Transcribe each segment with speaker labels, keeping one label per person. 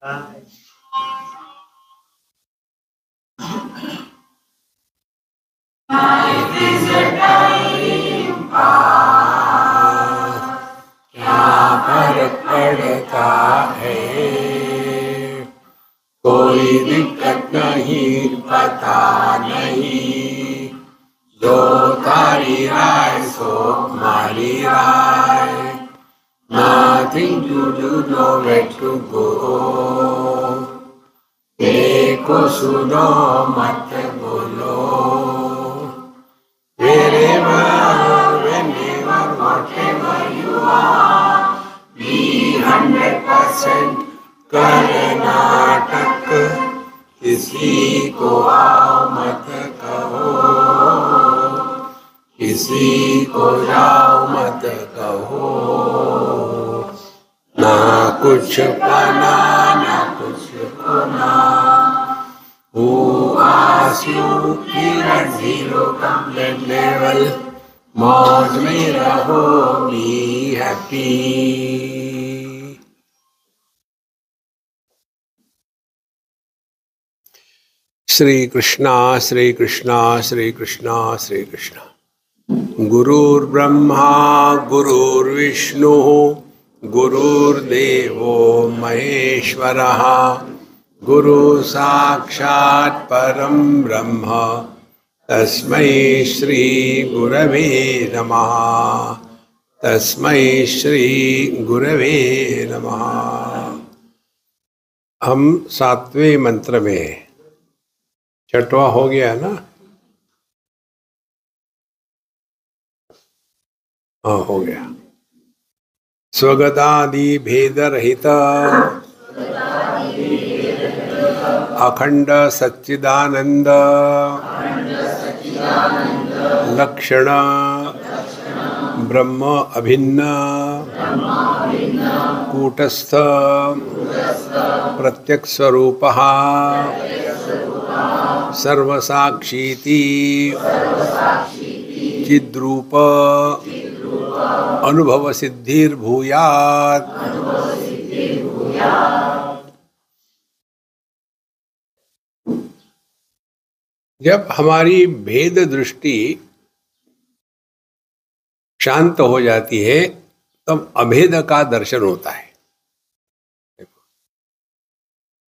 Speaker 1: क्या फर्क पड़ता है, कोई दिक्कत नहीं, पता नहीं, जो तारी राय सो मारी राय, nothing to do, nowhere to go, देखो सुनो मत बोलो, wherever, whenever, whatever you are, be 100% Karnataka, किसी को आओ मत कहो, किसी को जाओ मत कहो, ना कुछ पाना ना कुछ खोना, who asked you, here zero complaint level, मौज में रहो, be happy। श्री कृष्णा श्री कृष्णा श्री कृष्णा श्री कृष्णा। गुरुर्ब्रह्मा गुरुर्विष्णु गुरुर्देवो महेश्वरः, गुरु साक्षात् परं ब्रह्म, तस्मै श्री गुरवे नमः, तस्मै श्री गुरवे नमः। हम 7वें मंत्र में, 6वां हो गया ना? हाँ, हो गया। स्वगतादि भेद रहित अखंड सच्चिदानंद लक्षण ब्रह्म अभिन्न कूटस्थ प्रत्यक्ष स्वरूपः सर्वसाक्षीति चिद्रूप अनुभव सिद्धिर्भूयात्। जब हमारी भेद दृष्टि शांत हो जाती है तब अभेद का दर्शन होता है।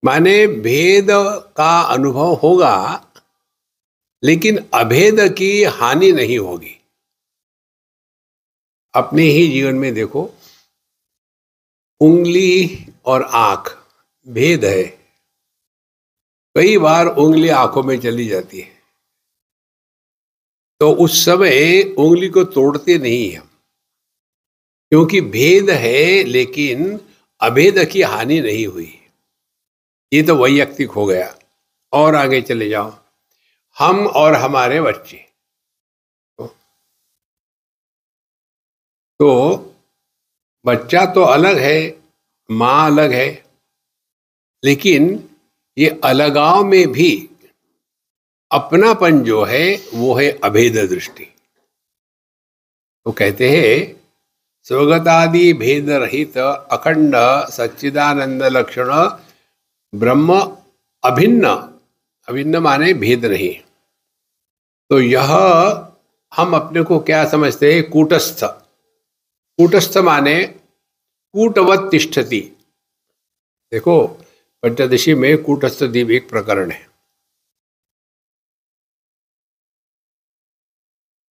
Speaker 1: माने भेद का अनुभव होगा लेकिन अभेद की हानि नहीं होगी। अपने ही जीवन में देखो, उंगली और आंख भेद है। कई बार उंगली आंखों में चली जाती है तो उस समय उंगली को तोड़ते नहीं हम, क्योंकि भेद है लेकिन अभेद की हानि नहीं हुई। ये तो वैयक्तिक हो गया। और आगे चले जाओ, हम और हमारे बच्चे, तो बच्चा तो अलग है, माँ अलग है, लेकिन ये अलगाव में भी अपनापन जो है वो है अभेद दृष्टि। तो कहते हैं स्वगतादि भेद रहित अखंड सच्चिदानंद लक्षण ब्रह्म अभिन्न, अभिन्न माने भेद नहीं। तो यह हम अपने को क्या समझते हैं? कूटस्थ। कूटस्थ माने कूटवत तिष्ठति। देखो पंचदशी में कूटस्थ दीप एक प्रकरण है।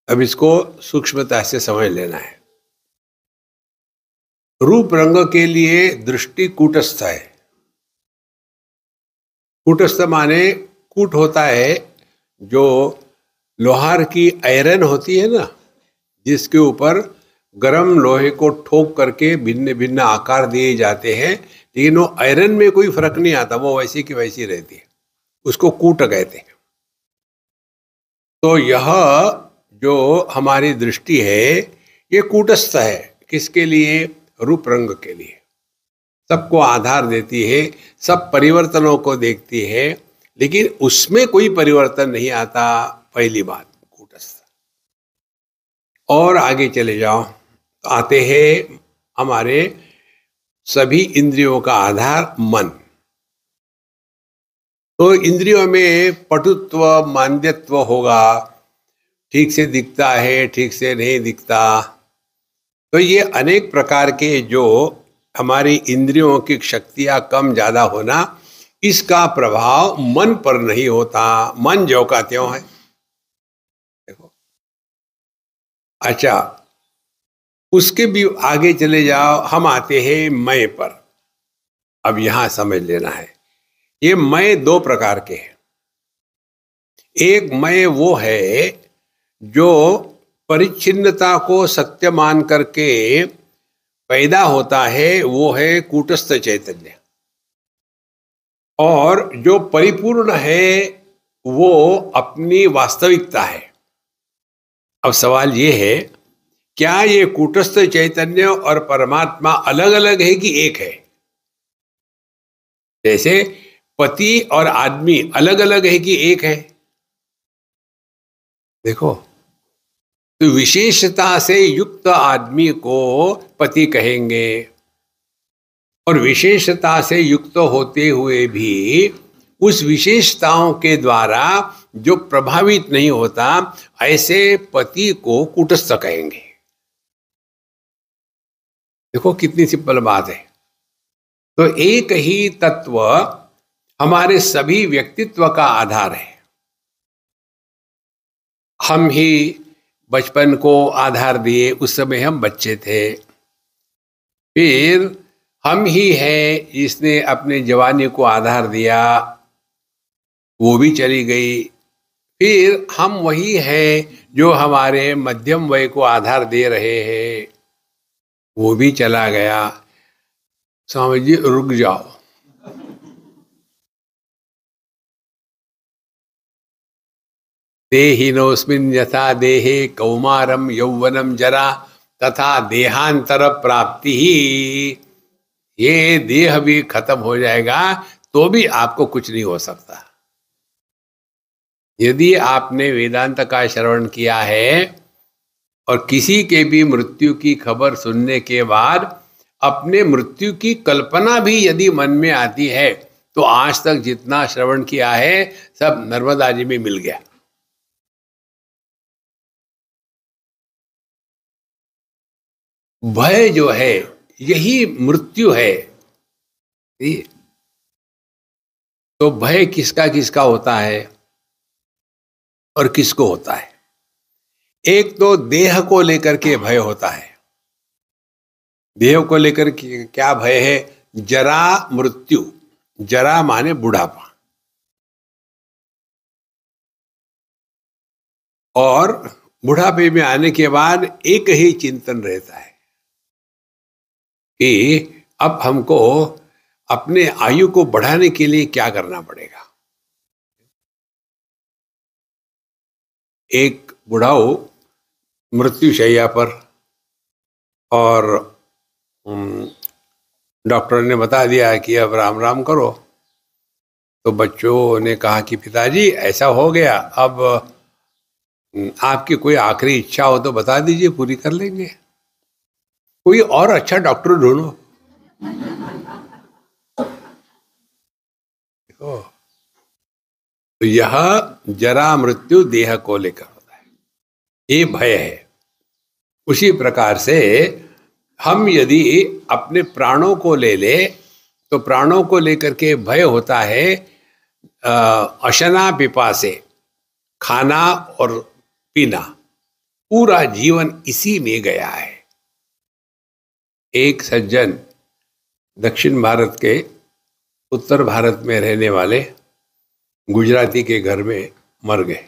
Speaker 1: अब इसको सूक्ष्मता से समझ लेना है। रूप रंग के लिए दृष्टि कूटस्थ है। कूटस्थ माने कूट होता है जो लोहार की आयरन होती है ना, जिसके ऊपर गरम लोहे को ठोक करके भिन्न भिन्न आकार दिए जाते हैं, लेकिन वो आयरन में कोई फर्क नहीं आता, वो वैसी की वैसी रहती है, उसको कूट कहते हैं। तो यह जो हमारी दृष्टि है ये कूटस्थ है। किसके लिए? रूप रंग के लिए। सबको आधार देती है, सब परिवर्तनों को देखती है, लेकिन उसमें कोई परिवर्तन नहीं आता। पहली बात कूटस्थ। और आगे चले जाओ तो आते हैं हमारे सभी इंद्रियों का आधार मन। तो इंद्रियों में पटुत्व मांद्यत्व होगा, ठीक से दिखता है, ठीक से नहीं दिखता। तो ये अनेक प्रकार के जो हमारी इंद्रियों की शक्तियां कम ज्यादा होना, इसका प्रभाव मन पर नहीं होता। मन ज्यों का त्यों है। देखो, अच्छा, उसके भी आगे चले जाओ, हम आते हैं मैं पर। अब यहां समझ लेना है, ये मैं दो प्रकार के हैं। एक मैं वो है जो परिच्छिन्नता को सत्य मान करके पैदा होता है, वो है कूटस्थ चैतन्य। और जो परिपूर्ण है वो अपनी वास्तविकता है। अब सवाल ये है, क्या ये कूटस्थ चैतन्य और परमात्मा अलग अलग है कि एक है? जैसे पति और आदमी अलग अलग है कि एक है? देखो, तो विशेषता से युक्त आदमी को पति कहेंगे, और विशेषता से युक्त होते हुए भी उस विशेषताओं के द्वारा जो प्रभावित नहीं होता, ऐसे पति को कूटस्थ कहेंगे। देखो कितनी सिंपल बात है। तो एक ही तत्व हमारे सभी व्यक्तित्व का आधार है। हम ही बचपन को आधार दिए, उस समय हम बच्चे थे। फिर हम ही हैं जिसने अपने जवानी को आधार दिया, वो भी चली गई। फिर हम वही हैं जो हमारे मध्यम वय को आधार दे रहे हैं, वो भी चला गया। स्वामी जी रुक जाओ। देहिनोऽस्मिन् यथा देहे कौमारम यौवनम जरा तथा देहांतर प्राप्ति ही। ये देह भी खत्म हो जाएगा तो भी आपको कुछ नहीं हो सकता। यदि आपने वेदांत का श्रवण किया है और किसी के भी मृत्यु की खबर सुनने के बाद अपने मृत्यु की कल्पना भी यदि मन में आती है, तो आज तक जितना श्रवण किया है सब नर्मदा जी में मिल गया। भय जो है यही मृत्यु है। तो भय किसका किसका होता है और किसको होता है? एक तो देह को लेकर के भय होता है। देह को लेकर क्या भय है? जरा मृत्यु। जरा माने बुढ़ापा। और बुढ़ापे में आने के बाद एक ही चिंतन रहता है कि अब हमको अपने आयु को बढ़ाने के लिए क्या करना पड़ेगा। एक बुढ़ाऊ मृत्युशैया पर, और डॉक्टर ने बता दिया कि अब राम राम करो। तो बच्चों ने कहा कि पिताजी ऐसा हो गया, अब आपकी कोई आखिरी इच्छा हो तो बता दीजिए, पूरी कर लेंगे। कोई और अच्छा डॉक्टर ढूंढो। तो यह जरा मृत्यु देह को लेकर होता है, ये भय है। उसी प्रकार से हम यदि अपने प्राणों को ले ले तो प्राणों को लेकर के भय होता है अशना पिपासे, खाना और पीना। पूरा जीवन इसी में गया है। एक सज्जन दक्षिण भारत के उत्तर भारत में रहने वाले गुजराती के घर में मर गए।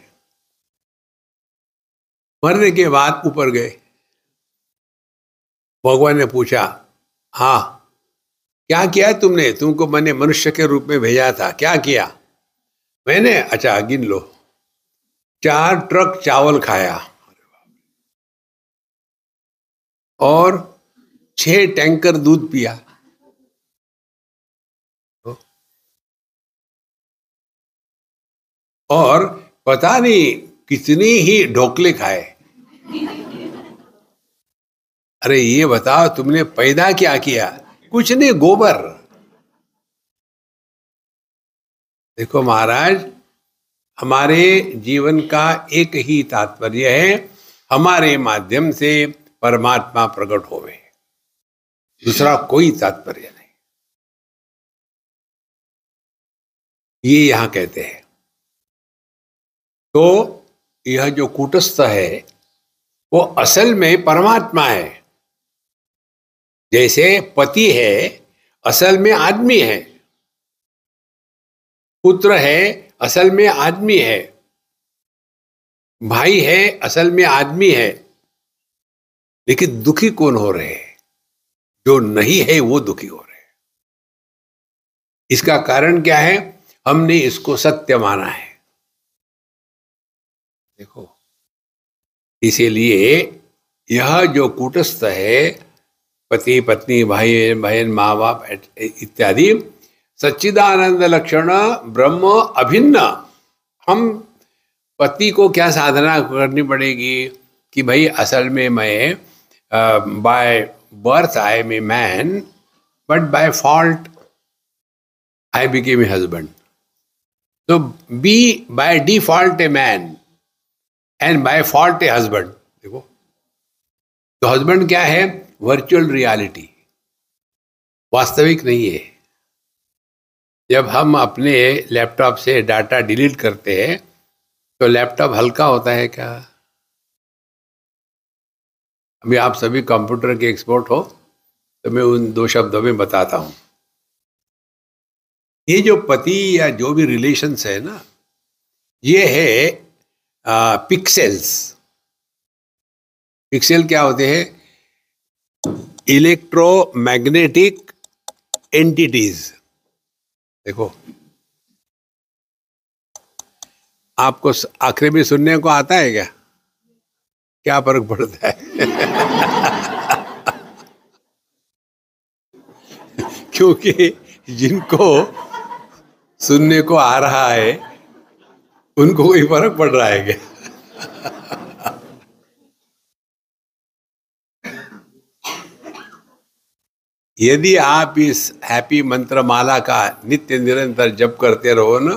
Speaker 1: मरने के बाद ऊपर गए। भगवान ने पूछा, हाँ क्या किया तुमने? तुमको मैंने मनुष्य के रूप में भेजा था, क्या किया? मैंने, अच्छा गिन लो, 4 ट्रक चावल खाया और 6 टैंकर दूध पिया। और पता नहीं कितनी ही ढोकले खाए। अरे ये बताओ तुमने पैदा क्या किया? कुछ नहीं, गोबर। देखो महाराज, हमारे जीवन का एक ही तात्पर्य है, हमारे माध्यम से परमात्मा प्रकट होवे, दूसरा कोई तात्पर्य नहीं। ये यहां कहते हैं। तो यह जो कूटस्थ है वो असल में परमात्मा है। जैसे पति है असल में आदमी है, पुत्र है असल में आदमी है, भाई है असल में आदमी है, लेकिन दुखी कौन हो रहे हैं? जो नहीं है वो दुखी हो रहे हैं। इसका कारण क्या है? हमने इसको सत्य माना है। देखो, इसीलिए यह जो कूटस्थ है, पति पत्नी भाई बहन माँ बाप इत्यादि, सच्चिदानंद लक्षण ब्रह्म अभिन्न। हम पति को क्या साधना करनी पड़ेगी कि भाई असल में मैं by birth I am a man, but by fault I became a husband. तो be by default a man and by fault a husband. देखो, तो हस्बैंड क्या है? वर्चुअल रियलिटी, वास्तविक नहीं है। जब हम अपने लैपटॉप से डाटा डिलीट करते हैं तो लैपटॉप हल्का होता है क्या? अभी आप सभी कंप्यूटर के एक्सपर्ट हो, तो मैं उन दो शब्दों में बताता हूं। ये जो पति या जो भी रिलेशंस है ना, ये है पिक्सेल्स। पिक्सेल क्या होते हैं? Electromagnetic entities. देखो, आपको आखिरी में सुनने को आता है क्या? क्या फर्क पड़ता है? क्योंकि जिनको सुनने को आ रहा है उनको कोई फर्क पड़ रहा है क्या? यदि आप इस हैप्पी मंत्र माला का नित्य निरंतर जप करते रहो ना,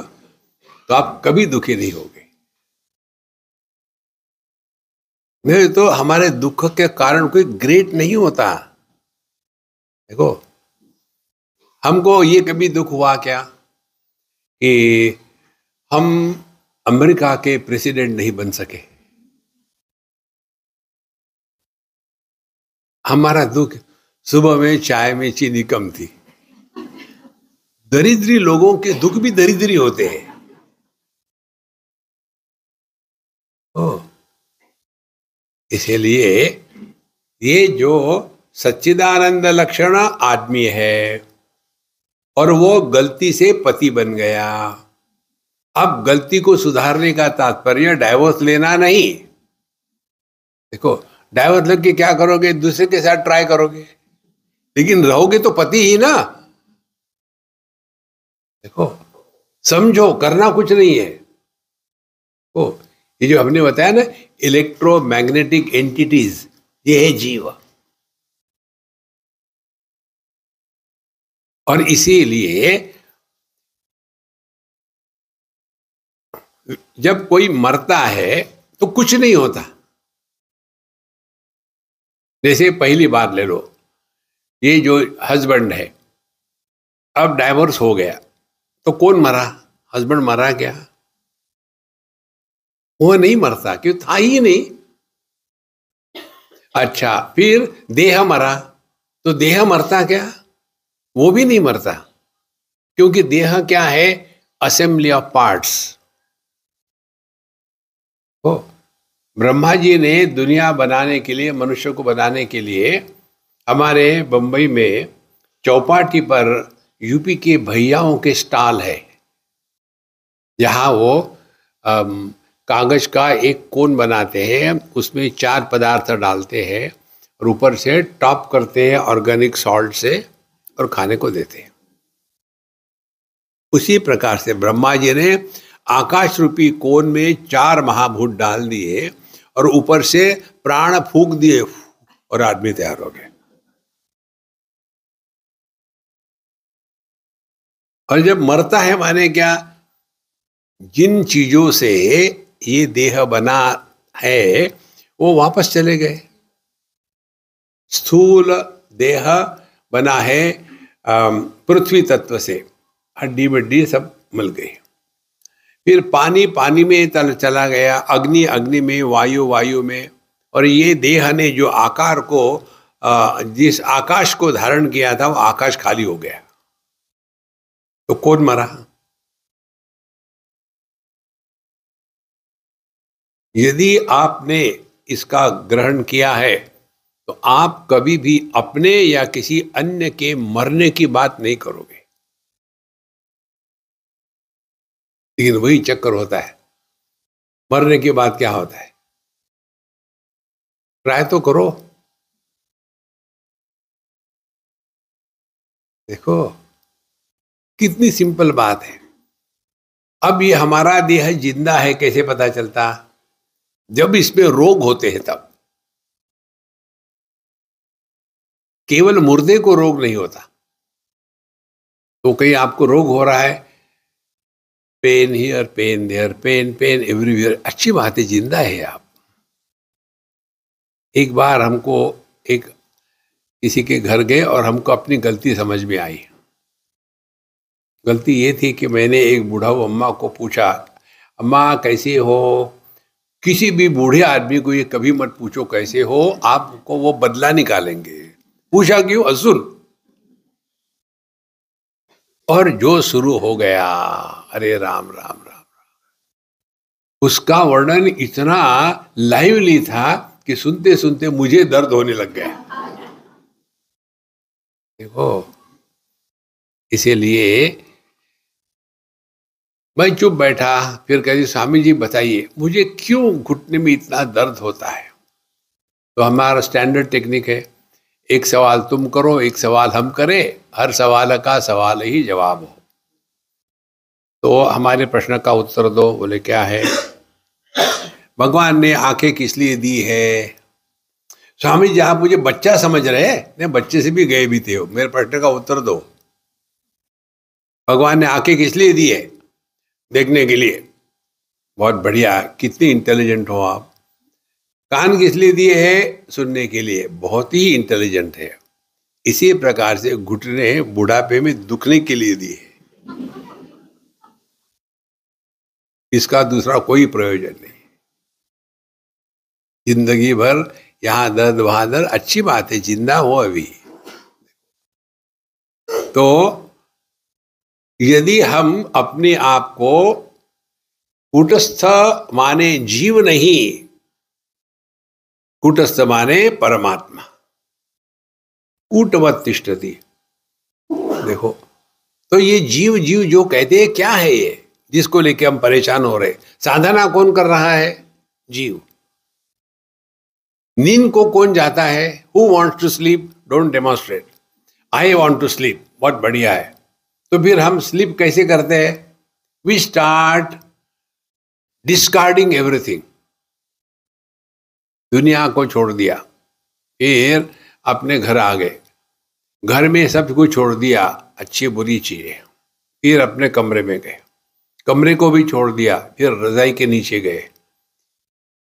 Speaker 1: तो आप कभी दुखी नहीं होगे। नहीं तो हमारे दुख के कारण कोई ग्रेट नहीं होता। देखो, हमको ये कभी दुख हुआ क्या कि हम अमेरिका के प्रेसिडेंट नहीं बन सके? हमारा दुख, सुबह में चाय में चीनी कम थी। दरिद्री लोगों के दुख भी दरिद्री होते हैं। इसीलिए ये जो सच्चिदानंद लक्षण आदमी है और वो गलती से पति बन गया, अब गलती को सुधारने का तात्पर्य डाइवोर्स लेना नहीं। देखो, डाइवोर्स लेके क्या करोगे? दूसरे के साथ ट्राई करोगे, लेकिन रहोगे तो पति ही ना। देखो, समझो, करना कुछ नहीं है। ओ, ये जो हमने बताया ना, इलेक्ट्रोमैग्नेटिक एंटिटीज, ये है जीव। और इसीलिए जब कोई मरता है तो कुछ नहीं होता। जैसे पहली बात ले लो, ये जो हस्बैंड है, अब डाइवोर्स हो गया, तो कौन मरा? हस्बैंड मरा क्या? वो नहीं मरता, क्यों? था ही नहीं। अच्छा, फिर देह मरा, तो देह मरता क्या? वो भी नहीं मरता, क्योंकि देह क्या है? Assembly of parts. हो, ब्रह्मा जी ने दुनिया बनाने के लिए, मनुष्य को बनाने के लिए, हमारे बंबई में चौपाटी पर यूपी के भैयाओं के स्टॉल है, जहाँ वो कागज का एक कोन बनाते हैं, उसमें 4 पदार्थ डालते हैं और ऊपर से टॉप करते हैं ऑर्गेनिक सॉल्ट से और खाने को देते हैं। उसी प्रकार से ब्रह्मा जी ने आकाश रूपी कोन में 4 महाभूत डाल दिए और ऊपर से प्राण फूंक दिए और आदमी तैयार हो गए। और जब मरता है माने क्या? जिन चीजों से ये देह बना है वो वापस चले गए। स्थूल देह बना है पृथ्वी तत्व से, हड्डी बड्डी सब मिल गई। फिर पानी पानी में चला गया, अग्नि अग्नि में, वायु वायु में, और ये देह ने जो आकार को जिस आकाश को धारण किया था वो आकाश खाली हो गया। तो कौन मरा? यदि आपने इसका ग्रहण किया है तो आप कभी भी अपने या किसी अन्य के मरने की बात नहीं करोगे। लेकिन वही चक्कर होता है, मरने के बाद क्या होता है? ट्राई तो करो। देखो कितनी सिंपल बात है। अब ये हमारा देह जिंदा है कैसे पता चलता? जब इसमें रोग होते हैं तब। केवल मुर्दे को रोग नहीं होता। तो कहीं आपको रोग हो रहा है, pain here, pain there, pain pain everywhere, अच्छी बात है, जिंदा है आप। एक बार हमको एक किसी के घर गए और हमको अपनी गलती समझ में आई। गलती ये थी कि मैंने एक बूढ़ा अम्मा को पूछा, अम्मा कैसे हो? किसी भी बूढ़े आदमी को ये कभी मत पूछो कैसे हो, आपको वो बदला निकालेंगे। पूछा क्यों? असुर। और जो शुरू हो गया, अरे राम राम राम, उसका वर्णन इतना लाइवली था कि सुनते सुनते मुझे दर्द होने लग गया। देखो, इसीलिए मैं चुप बैठा। फिर कहती, स्वामी जी बताइए मुझे क्यों घुटने में इतना दर्द होता है? तो हमारा स्टैंडर्ड टेक्निक है, एक सवाल तुम करो, एक सवाल हम करें, हर सवाल का सवाल ही जवाब हो। तो हमारे प्रश्न का उत्तर दो। बोले क्या है? भगवान ने आंखें किस लिए दी है? स्वामी जी आप मुझे बच्चा समझ रहे हैं? नहीं, बच्चे से भी गए भी थे हो। मेरे प्रश्न का उत्तर दो। भगवान ने आंखें किस लिए दी है? देखने के लिए। बहुत बढ़िया, कितनी इंटेलिजेंट हो आप। कान किस लिए दिए है? सुनने के लिए। बहुत ही इंटेलिजेंट है। इसी प्रकार से घुटने बुढ़ापे में दुखने के लिए दिए। इसका दूसरा कोई प्रयोजन नहीं। जिंदगी भर यहां दर्द वहां दर्द, अच्छी बात है, जिंदा हो अभी। तो यदि हम अपने आप को कूटस्थ माने जीव नहीं, कूटस्थ माने परमात्मा, कूटवत तिष्ठति। देखो, तो ये जीव जीव जो कहते हैं, क्या है ये जिसको लेके हम परेशान हो रहे? साधना कौन कर रहा है? जीव। नींद को कौन जाता है? Who wants to sleep don't demonstrate, I want to sleep. बहुत बढ़िया है। तो फिर हम स्लीप कैसे करते हैं? We start discarding everything. दुनिया को छोड़ दिया, फिर अपने घर आ गए, घर में सब कुछ छोड़ दिया, अच्छी बुरी चीजें। फिर अपने कमरे में गए, कमरे को भी छोड़ दिया, फिर रजाई के नीचे गए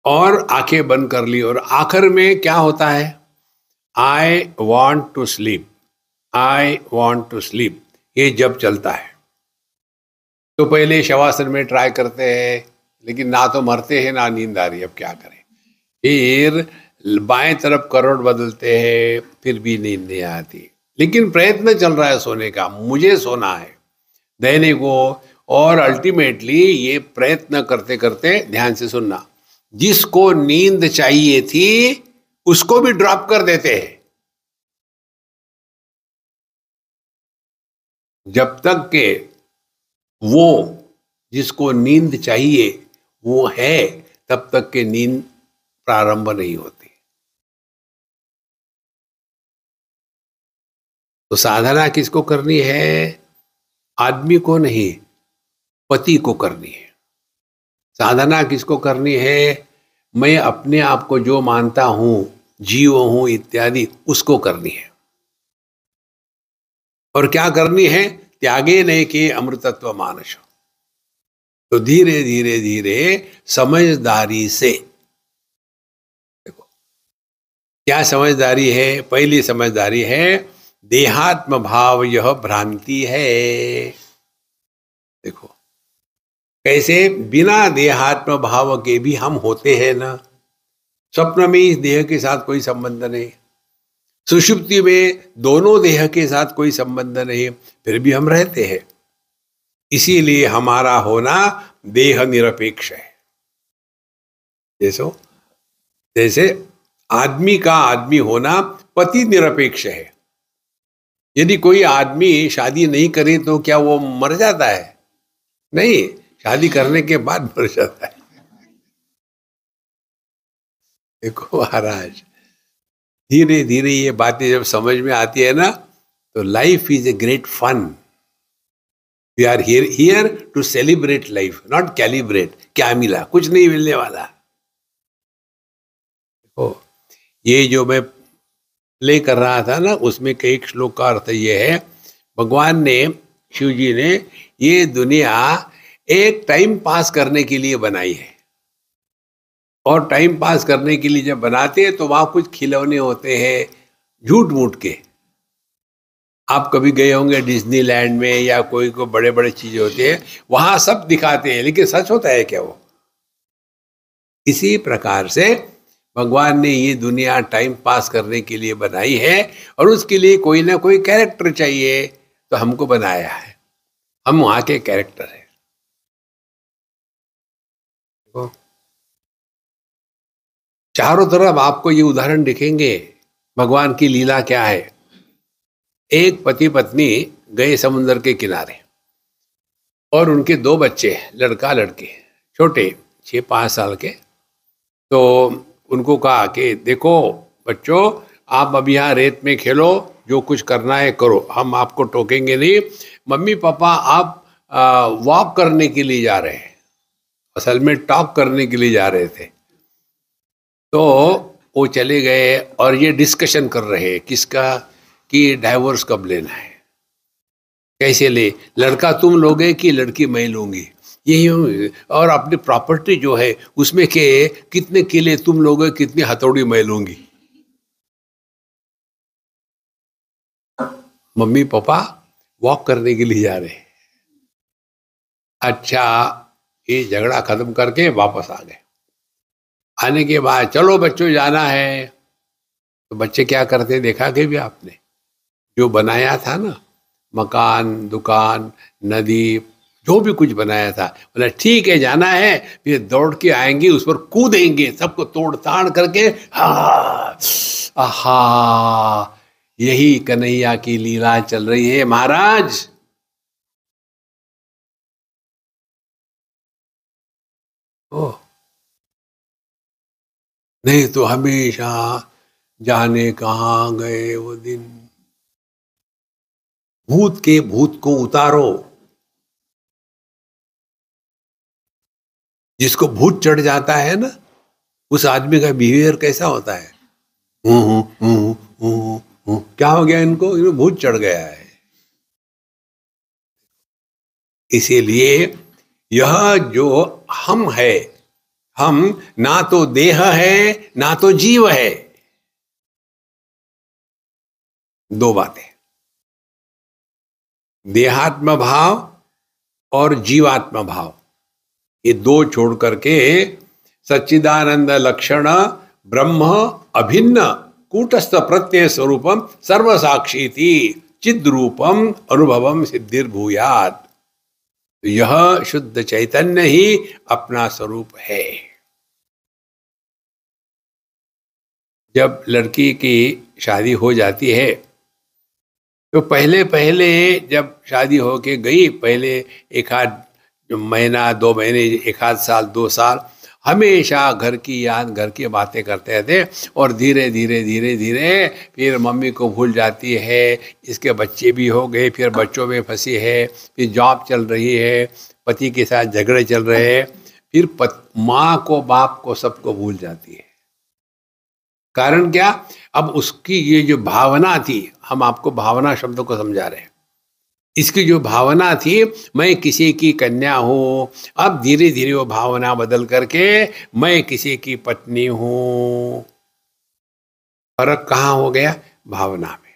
Speaker 1: और आंखें बंद कर ली। और आखिर में क्या होता है? I want to sleep, I want to sleep, ये जब चलता है। तो पहले शवासन में ट्राई करते हैं, लेकिन ना तो मरते हैं ना नींद आ रही, अब क्या करें। फिर बाएं तरफ करवट बदलते हैं, फिर भी नींद नहीं आती। लेकिन प्रयत्न चल रहा है सोने का, मुझे सोना है देने को। और अल्टीमेटली ये प्रयत्न करते करते, ध्यान से सुनना, जिसको नींद चाहिए थी उसको भी ड्रॉप कर देते हैं। जब तक के वो जिसको नींद चाहिए वो है, तब तक के नींद प्रारंभ नहीं होती। तो साधना किसको करनी है? आदमी को नहीं, पति को करनी है। साधना किसको करनी है? मैं अपने आप को जो मानता हूं, जीव हूं इत्यादि, उसको करनी है। और क्या करनी है? त्यागे नहीं कि अमृतत्व मानस। तो धीरे धीरे धीरे समझदारी से, देखो क्या समझदारी है। पहली समझदारी है देहात्म भाव यह भ्रांति है। देखो कैसे बिना देहात्म भाव के भी हम होते हैं ना। स्वप्न में इस देह के साथ कोई संबंध नहीं, सुषुप्ति में दोनों देह के साथ कोई संबंध नहीं, फिर भी हम रहते हैं। इसीलिए हमारा होना देह निरपेक्ष है। जैसे आदमी का आदमी होना पति निरपेक्ष है। यदि कोई आदमी शादी नहीं करे तो क्या वो मर जाता है? नहीं, शादी करने के बाद मर जाता है। देखो महाराज, धीरे धीरे ये बातें जब समझ में आती है ना, तो life is a great fun. We are here to celebrate life, not calibrate. क्या मिला? कुछ नहीं मिलने वाला। देखो ये जो मैं प्ले कर रहा था ना, उसमें कई श्लोक का अर्थ ये है, भगवान ने, शिव जी ने ये दुनिया एक टाइम पास करने के लिए बनाई है। और टाइम पास करने के लिए जब बनाते हैं तो वहां कुछ खिलौने होते हैं झूठ मूठ के। आप कभी गए होंगे डिज्नीलैंड में, या कोई बड़े बड़े चीजें होती है, वहां सब दिखाते हैं, लेकिन सच होता है क्या वो? इसी प्रकार से भगवान ने ये दुनिया टाइम पास करने के लिए बनाई है, और उसके लिए कोई ना कोई कैरेक्टर चाहिए, तो हमको बनाया है। हम वहां के कैरेक्टर हैं। चारों तरफ आपको ये उदाहरण दिखेंगे भगवान की लीला क्या है। एक पति पत्नी गए समुद्र के किनारे, और उनके दो बच्चे, लड़का लड़की, छोटे 6-5 साल के। तो उनको कहा कि देखो बच्चों, आप अब यहाँ रेत में खेलो, जो कुछ करना है करो, हम आपको टोकेंगे नहीं। मम्मी पापा आप वॉक करने के लिए जा रहे हैं, असल में टॉक करने के लिए जा रहे थे। तो वो चले गए और ये डिस्कशन कर रहे हैं किसका, कि डाइवोर्स कब लेना है, कैसे ले, लड़का तुम लोगे कि लड़की मैं लूंगी, यही, और अपनी प्रॉपर्टी जो है उसमें के कितने किले तुम लोगे, कितनी हथौड़ी मैं लूंगी। मम्मी पापा वॉक करने के लिए जा रहे हैं। अच्छा, ये झगड़ा खत्म करके वापस आ गए। आने के बाद चलो बच्चों जाना है, तो बच्चे क्या करते देखा कि भी आपने, जो बनाया था ना, मकान, दुकान, नदी, जो भी कुछ बनाया था, बोला ठीक है जाना है, फिर दौड़ के आएंगे, उस पर कूदेंगे, सबको तोड़ ताड़ करके। आहा, यही कन्हैया की लीला चल रही है महाराज। ओ नहीं तो हमेशा जाने कहाँ गए वो दिन। भूत के भूत को उतारो। जिसको भूत चढ़ जाता है ना, उस आदमी का बिहेवियर कैसा होता है? क्या हो गया इनको? इनको भूत चढ़ गया है। इसीलिए यह जो हम है, हम ना तो देह है ना तो जीव है। दो बातें, देहात्म भाव और जीवात्म भाव, ये दो छोड़ करके सच्चिदानंद लक्षण ब्रह्म अभिन्न कूटस्थ प्रत्यय स्वरूपम सर्वसाक्षी थी चिद रूपम अनुभवम सिद्धिर्भूयात्। यह शुद्ध चैतन्य ही अपना स्वरूप है। जब लड़की की शादी हो जाती है, तो पहले पहले जब शादी होके गई, पहले एक आध महीना, 2 महीने, एक आध साल, 2 साल, हमेशा घर की याद, घर की बातें करते थे। और धीरे धीरे धीरे धीरे फिर मम्मी को भूल जाती है, इसके बच्चे भी हो गए, फिर बच्चों में फंसी है, फिर जॉब चल रही है, पति के साथ झगड़े चल रहे हैं, फिर माँ को, बाप को, सबको भूल जाती है। कारण क्या? अब उसकी ये जो भावना थी, हम आपको भावना शब्द को समझा रहे हैं, इसकी जो भावना थी मैं किसी की कन्या हूं, अब धीरे धीरे वो भावना बदल करके मैं किसी की पत्नी हूं। फर्क कहाँ हो गया? भावना में।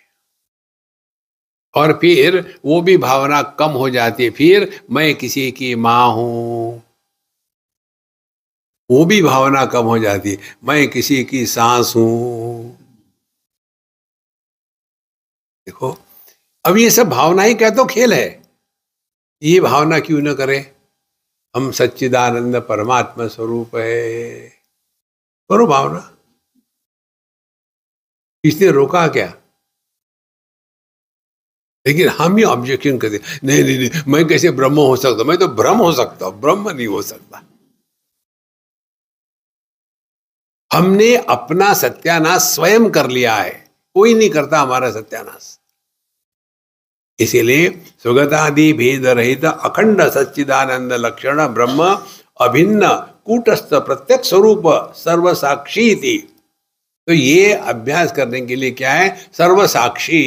Speaker 1: और फिर वो भी भावना कम हो जाती है, फिर मैं किसी की माँ हूं, वो भी भावना कम हो जाती है, मैं किसी की सास हूं। देखो, अब ये सब भावना ही का तो खेल है। ये भावना क्यों न करें? हम सच्चिदानंद परमात्मा स्वरूप है, करो भावना। किसने रोका क्या? लेकिन हम ही ऑब्जेक्शन करते, नहीं नहीं नहीं, मैं कैसे ब्रह्म हो सकता? मैं तो ब्रह्म हो सकता हूं, ब्रह्म नहीं हो सकता। हमने अपना सत्यानाश स्वयं कर लिया है, कोई नहीं करता हमारा सत्यानाश। इसीलिए सुगतादि भेद रहित अखंड सच्चिदानंद लक्षण ब्रह्म अभिन्न कूटस्थ प्रत्यक्ष स्वरूप सर्वसाक्षी थी। तो ये अभ्यास करने के लिए क्या है? सर्वसाक्षी।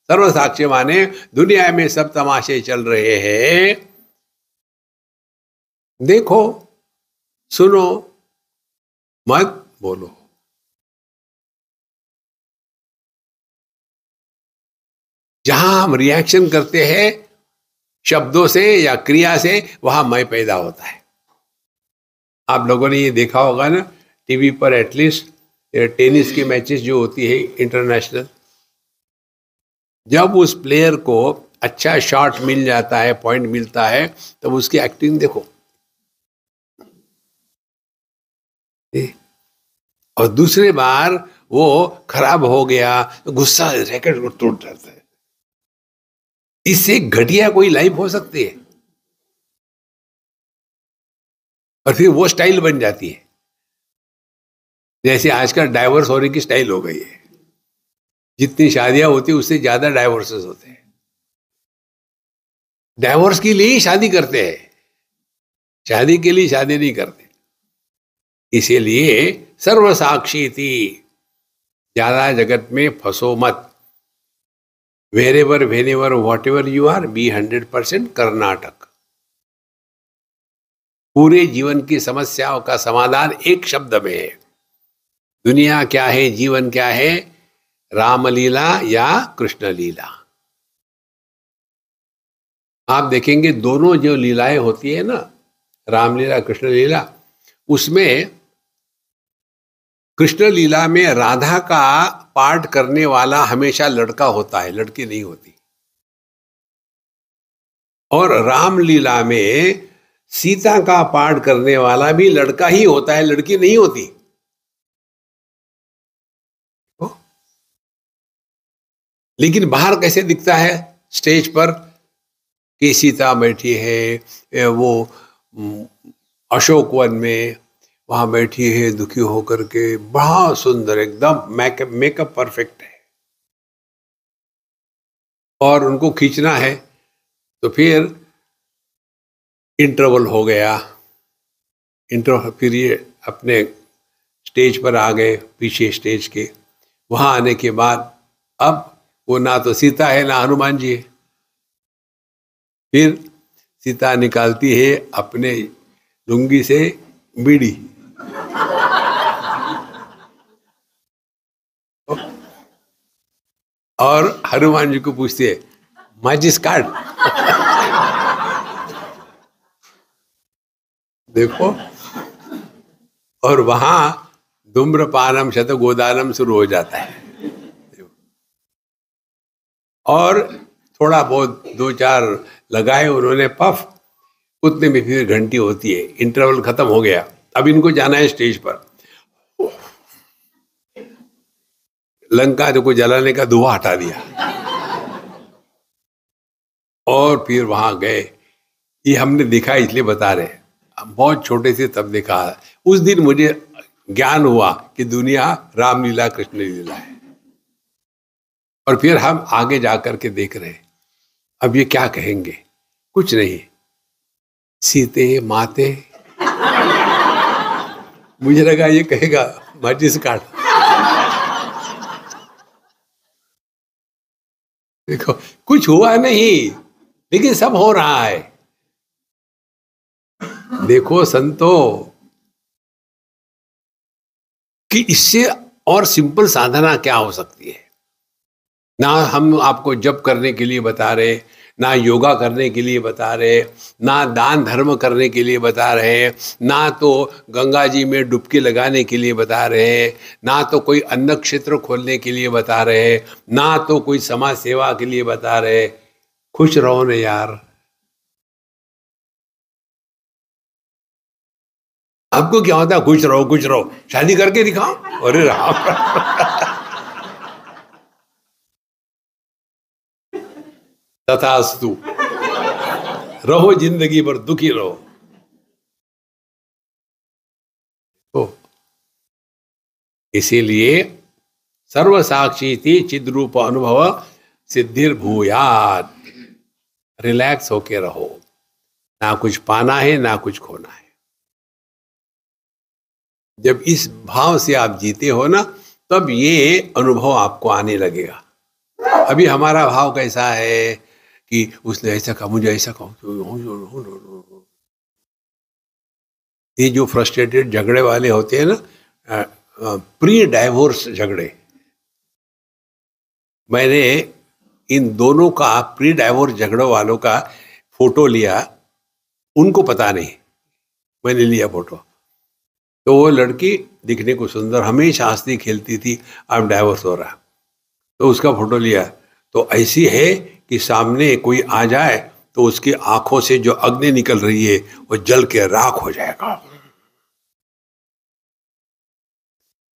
Speaker 1: सर्वसाक्षी माने दुनिया में सब तमाशे चल रहे हैं, देखो, सुनो, मत बोलो। जहां हम रिएक्शन करते हैं शब्दों से या क्रिया से, वहां मैं पैदा होता है। आप लोगों ने ये देखा होगा ना, टीवी पर एटलीस्ट टेनिस की मैचेस जो होती है इंटरनेशनल, जब उस प्लेयर को अच्छा शॉट मिल जाता है, पॉइंट मिलता है, तब उसकी एक्टिंग देखो। और दूसरे बार वो खराब हो गया तो गुस्सा रैकेट को तोड़ जाता है। इससे घटिया कोई लाइफ हो सकती है? और फिर वो स्टाइल बन जाती है, जैसे आजकल डाइवोर्स होने की स्टाइल हो गई है। जितनी शादियां होती है उससे ज्यादा डाइवोर्सेस होते हैं। डाइवोर्स के लिए ही शादी करते हैं, शादी के लिए शादी नहीं करते। इसीलिए सर्वसाक्षी थी, ज्यादा जगत में फंसो मत। Wherever whenever whatever you are, be 100% Karnataka. पूरे जीवन की समस्याओं का समाधान एक शब्द में है। दुनिया क्या है, जीवन क्या है? रामलीला या कृष्ण लीला। आप देखेंगे दोनों जो लीलाएं होती है ना, रामलीला कृष्ण लीला, उसमें कृष्ण लीला में राधा का पाठ करने वाला हमेशा लड़का होता है, लड़की नहीं होती। और रामलीला में सीता का पाठ करने वाला भी लड़का ही होता है, लड़की नहीं होती। लेकिन बाहर कैसे दिखता है स्टेज पर कि सीता बैठी है, वो अशोक वन में वहां बैठी है दुखी होकर के, बड़ा सुंदर, एकदम मेकअप परफेक्ट है, और उनको खींचना है। तो फिर इंटरवल हो गया, फिर ये अपने स्टेज पर आ गए, पीछे स्टेज के। वहां आने के बाद अब वो ना तो सीता है ना हनुमान जी है। फिर सीता निकालती है अपने लुंगी से बीड़ी, और हनुमान जी को पूछती है माचिस काट। देखो, और वहां धूम्रपानम शतगोदानम शुरू हो जाता है। और थोड़ा बहुत 2-4 लगाए उन्होंने पफ, उतने में फिर घंटी होती है, इंटरवल खत्म हो गया, अब इनको जाना है स्टेज पर। लंका को जलाने का धुआं हटा दिया, और फिर वहां गए। ये हमने देखा इसलिए बता रहे, बहुत छोटे से तब देखा। उस दिन मुझे ज्ञान हुआ कि दुनिया रामलीला कृष्ण लीला है। और फिर हम आगे जाकर के देख रहे, अब ये क्या कहेंगे? कुछ नहीं, सीते माते। मुझे लगा ये कहेगा माचिस काट। देखो, कुछ हुआ नहीं, लेकिन सब हो रहा है। देखो संतो, कि इससे और सिंपल साधना क्या हो सकती है। ना हम आपको जप करने के लिए बता रहे, ना योगा करने के लिए बता रहे, ना दान धर्म करने के लिए बता रहे, ना तो गंगा जी में डुबकी लगाने के लिए बता रहे, ना तो कोई अन्न क्षेत्र खोलने के लिए बता रहे, ना तो कोई समाज सेवा के लिए बता रहे। खुश रहो ना यार। आपको क्या होता है, खुश रहो खुश रहो, शादी करके दिखाओ। अरे राम। तथास्तु, रहो जिंदगी भर दुखी रहो। तो इसीलिए सर्व साक्षी थी चिद्रूप अनुभव सिद्धिर भूयात। रिलैक्स होके रहो, ना कुछ पाना है ना कुछ खोना है। जब इस भाव से आप जीते हो ना, तब ये अनुभव आपको आने लगेगा। अभी हमारा भाव कैसा है कि उसने ऐसा कहा, मुझे ऐसा कहा। ये जो फ्रस्ट्रेटेड झगड़े वाले होते हैं ना, प्री डाइवोर्स झगड़े, मैंने इन दोनों का प्री डाइवोर्स झगड़ों वालों का फोटो लिया। उनको पता नहीं, मैंने लिया फोटो। तो वो लड़की दिखने को सुंदर, हमेशा हंसती खेलती थी, अब डाइवोर्स हो रहा। तो उसका फोटो लिया, तो ऐसी है कि सामने कोई आ जाए तो उसकी आंखों से जो अग्नि निकल रही है वो जल के राख हो जाएगा।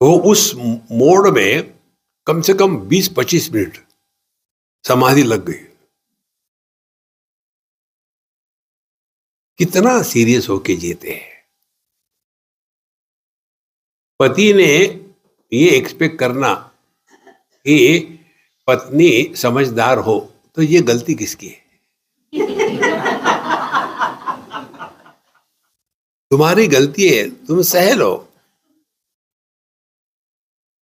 Speaker 1: तो उस मोड में कम से कम 20-25 मिनट समाधि लग गई। कितना सीरियस होके जीते हैं। पति ने ये एक्सपेक्ट करना कि पत्नी समझदार हो, तो ये गलती किसकी है? तुम्हारी गलती है, तुम सह लो।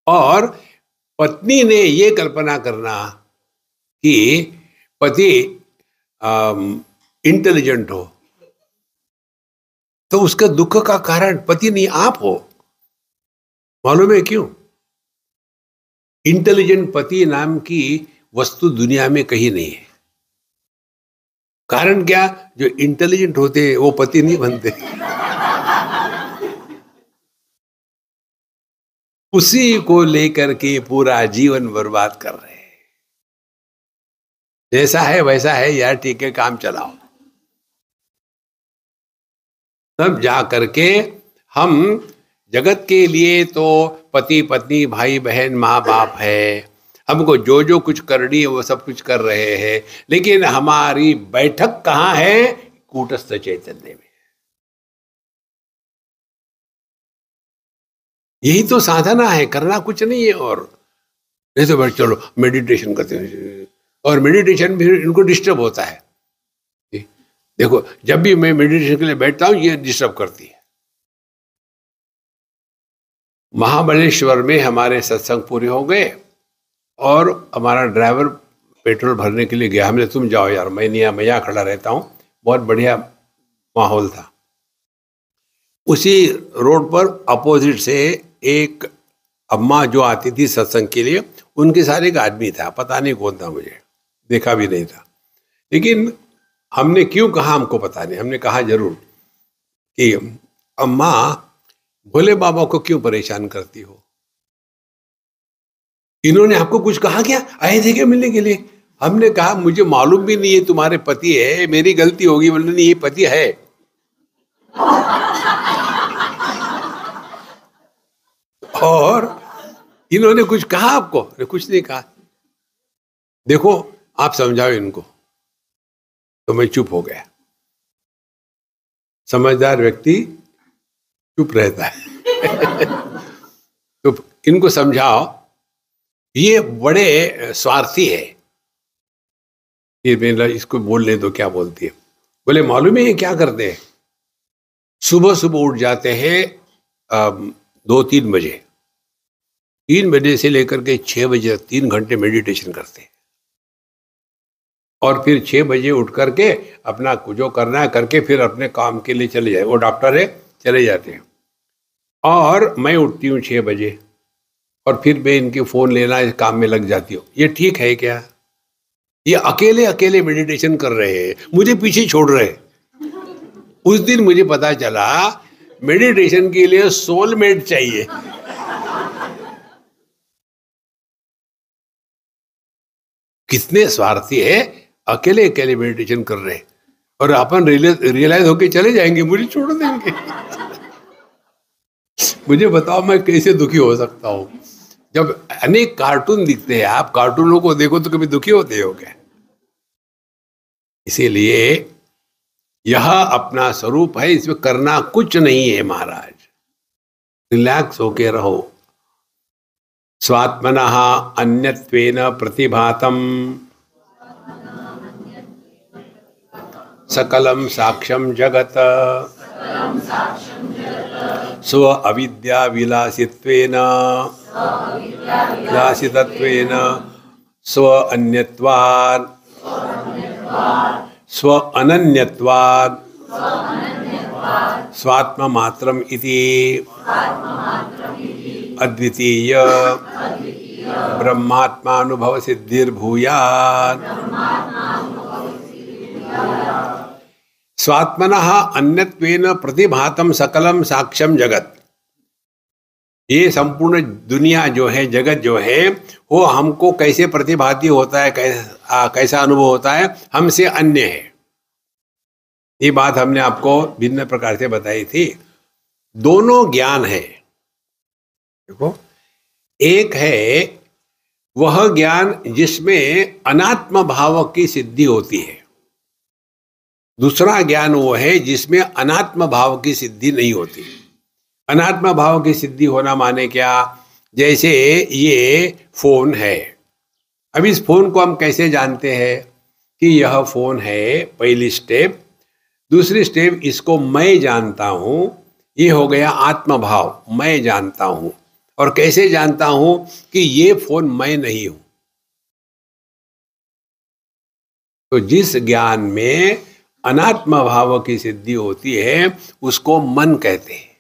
Speaker 1: और पत्नी ने ये कल्पना करना कि पति इंटेलिजेंट हो, तो उसका दुख का कारण पति नहीं आप हो। मालूम है क्यों? इंटेलिजेंट पति नाम की वस्तु दुनिया में कहीं नहीं है। कारण क्या? जो इंटेलिजेंट होते वो पति नहीं बनते। उसी को लेकर के पूरा जीवन बर्बाद कर रहे हैं। जैसा है वैसा है यार, ठीक है, काम चलाओ। तब जा करके हम जगत के लिए तो पति पत्नी भाई बहन माँ बाप है, हमको जो जो कुछ करनी है वो सब कुछ कर रहे हैं, लेकिन हमारी बैठक कहाँ है? कूटस्थ चैतन्य में। यही तो साधना है, करना कुछ नहीं है। और नहीं तो बैठ चलो मेडिटेशन करते हैं, और मेडिटेशन भी इनको डिस्टर्ब होता है। देखो, जब भी मैं मेडिटेशन के लिए बैठता हूं ये डिस्टर्ब करती है। महाबलेश्वर में हमारे सत्संग पूरे हो गए और हमारा ड्राइवर पेट्रोल भरने के लिए गया। हमने, तुम जाओ यार, मैं नहीं, मैं यहाँ खड़ा रहता हूँ। बहुत बढ़िया माहौल था। उसी रोड पर अपोजिट से एक अम्मा जो आती थी सत्संग के लिए, उनके सारे एक आदमी था, पता नहीं कौन था, मुझे देखा भी नहीं था। लेकिन हमने क्यों कहा हमको पता नहीं, हमने कहा जरूर कि अम्मा भोले बाबा को क्यों परेशान करती हो? इन्होंने आपको कुछ कहा क्या? आए थे क्या मिलने के लिए? हमने कहा मुझे मालूम भी नहीं है तुम्हारे पति है, मेरी गलती होगी। बोले नहीं, ये पति है। और इन्होंने कुछ कहा आपको? कुछ नहीं कहा। देखो, आप समझाओ इनको। तो मैं चुप हो गया। समझदार व्यक्ति चुप रहता है। तो इनको समझाओ, ये बड़े स्वार्थी है। ये मेरा इसको बोलने दो, क्या बोलती है। बोले मालूम है ये क्या करते हैं? सुबह सुबह उठ जाते हैं 2-3 बजे, 3 बजे से लेकर के 6 बजे तक 3 घंटे मेडिटेशन करते हैं। और फिर 6 बजे उठ करके अपना जो करना है करके फिर अपने काम के लिए चले जाए। वो डॉक्टर है, चले जाते हैं। और मैं उठती हूँ 6 बजे और फिर मैं इनके फ़ोन लेना इस काम में लग जाती हूँ। ये ठीक है क्या? ये अकेले अकेले मेडिटेशन कर रहे हैं, मुझे पीछे छोड़ रहे हैं। उस दिन मुझे पता चला मेडिटेशन के लिए सोलमेट चाहिए। कितने स्वार्थी है, अकेले अकेले मेडिटेशन कर रहे हैं और अपन रियलाइज होके चले जाएंगे, मुझे छोड़ देंगे। मुझे बताओ मैं कैसे दुखी हो सकता हूँ? जब अनेक कार्टून दिखते हैं, आप कार्टूनों को देखो तो कभी दुखी होते हो क्या? इसीलिए यह अपना स्वरूप है, इसमें करना कुछ नहीं है महाराज। रिलैक्स होके रहो। स्वात्मनः अन्यत्वेन प्रतिभातम सकलम साक्ष्यम जगत स्व अविद्या विलासित्वेन स्व अन्यत्वात् स्व अनन्यत्वात् स्वात्म मात्रम इति अद्वितीय ब्रह्मात्मानुभव सिद्धिर्भूयात्। स्वात्मनः अन्यत्वेन प्रतिभातम सकलम साक्ष्यम जगत। ये संपूर्ण दुनिया जो है, जगत जो है, वो हमको कैसे प्रतिभाती होता है, कैसा अनुभव होता है, हमसे अन्य है। ये बात हमने आपको भिन्न प्रकार से बताई थी। दोनों ज्ञान है। देखो, एक है वह ज्ञान जिसमें अनात्म भाव की सिद्धि होती है, दूसरा ज्ञान वो है जिसमें अनात्म भाव की सिद्धि नहीं होती। अनात्म भाव की सिद्धि होना माने क्या? जैसे ये फोन है, अब इस फोन को हम कैसे जानते हैं कि यह फोन है? पहली स्टेप। दूसरी स्टेप, इसको मैं जानता हूं, ये हो गया आत्म भाव, मैं जानता हूं। और कैसे जानता हूं कि ये फोन मैं नहीं हूं? तो जिस ज्ञान में अनात्म भाव की सिद्धि होती है उसको मन कहते हैं।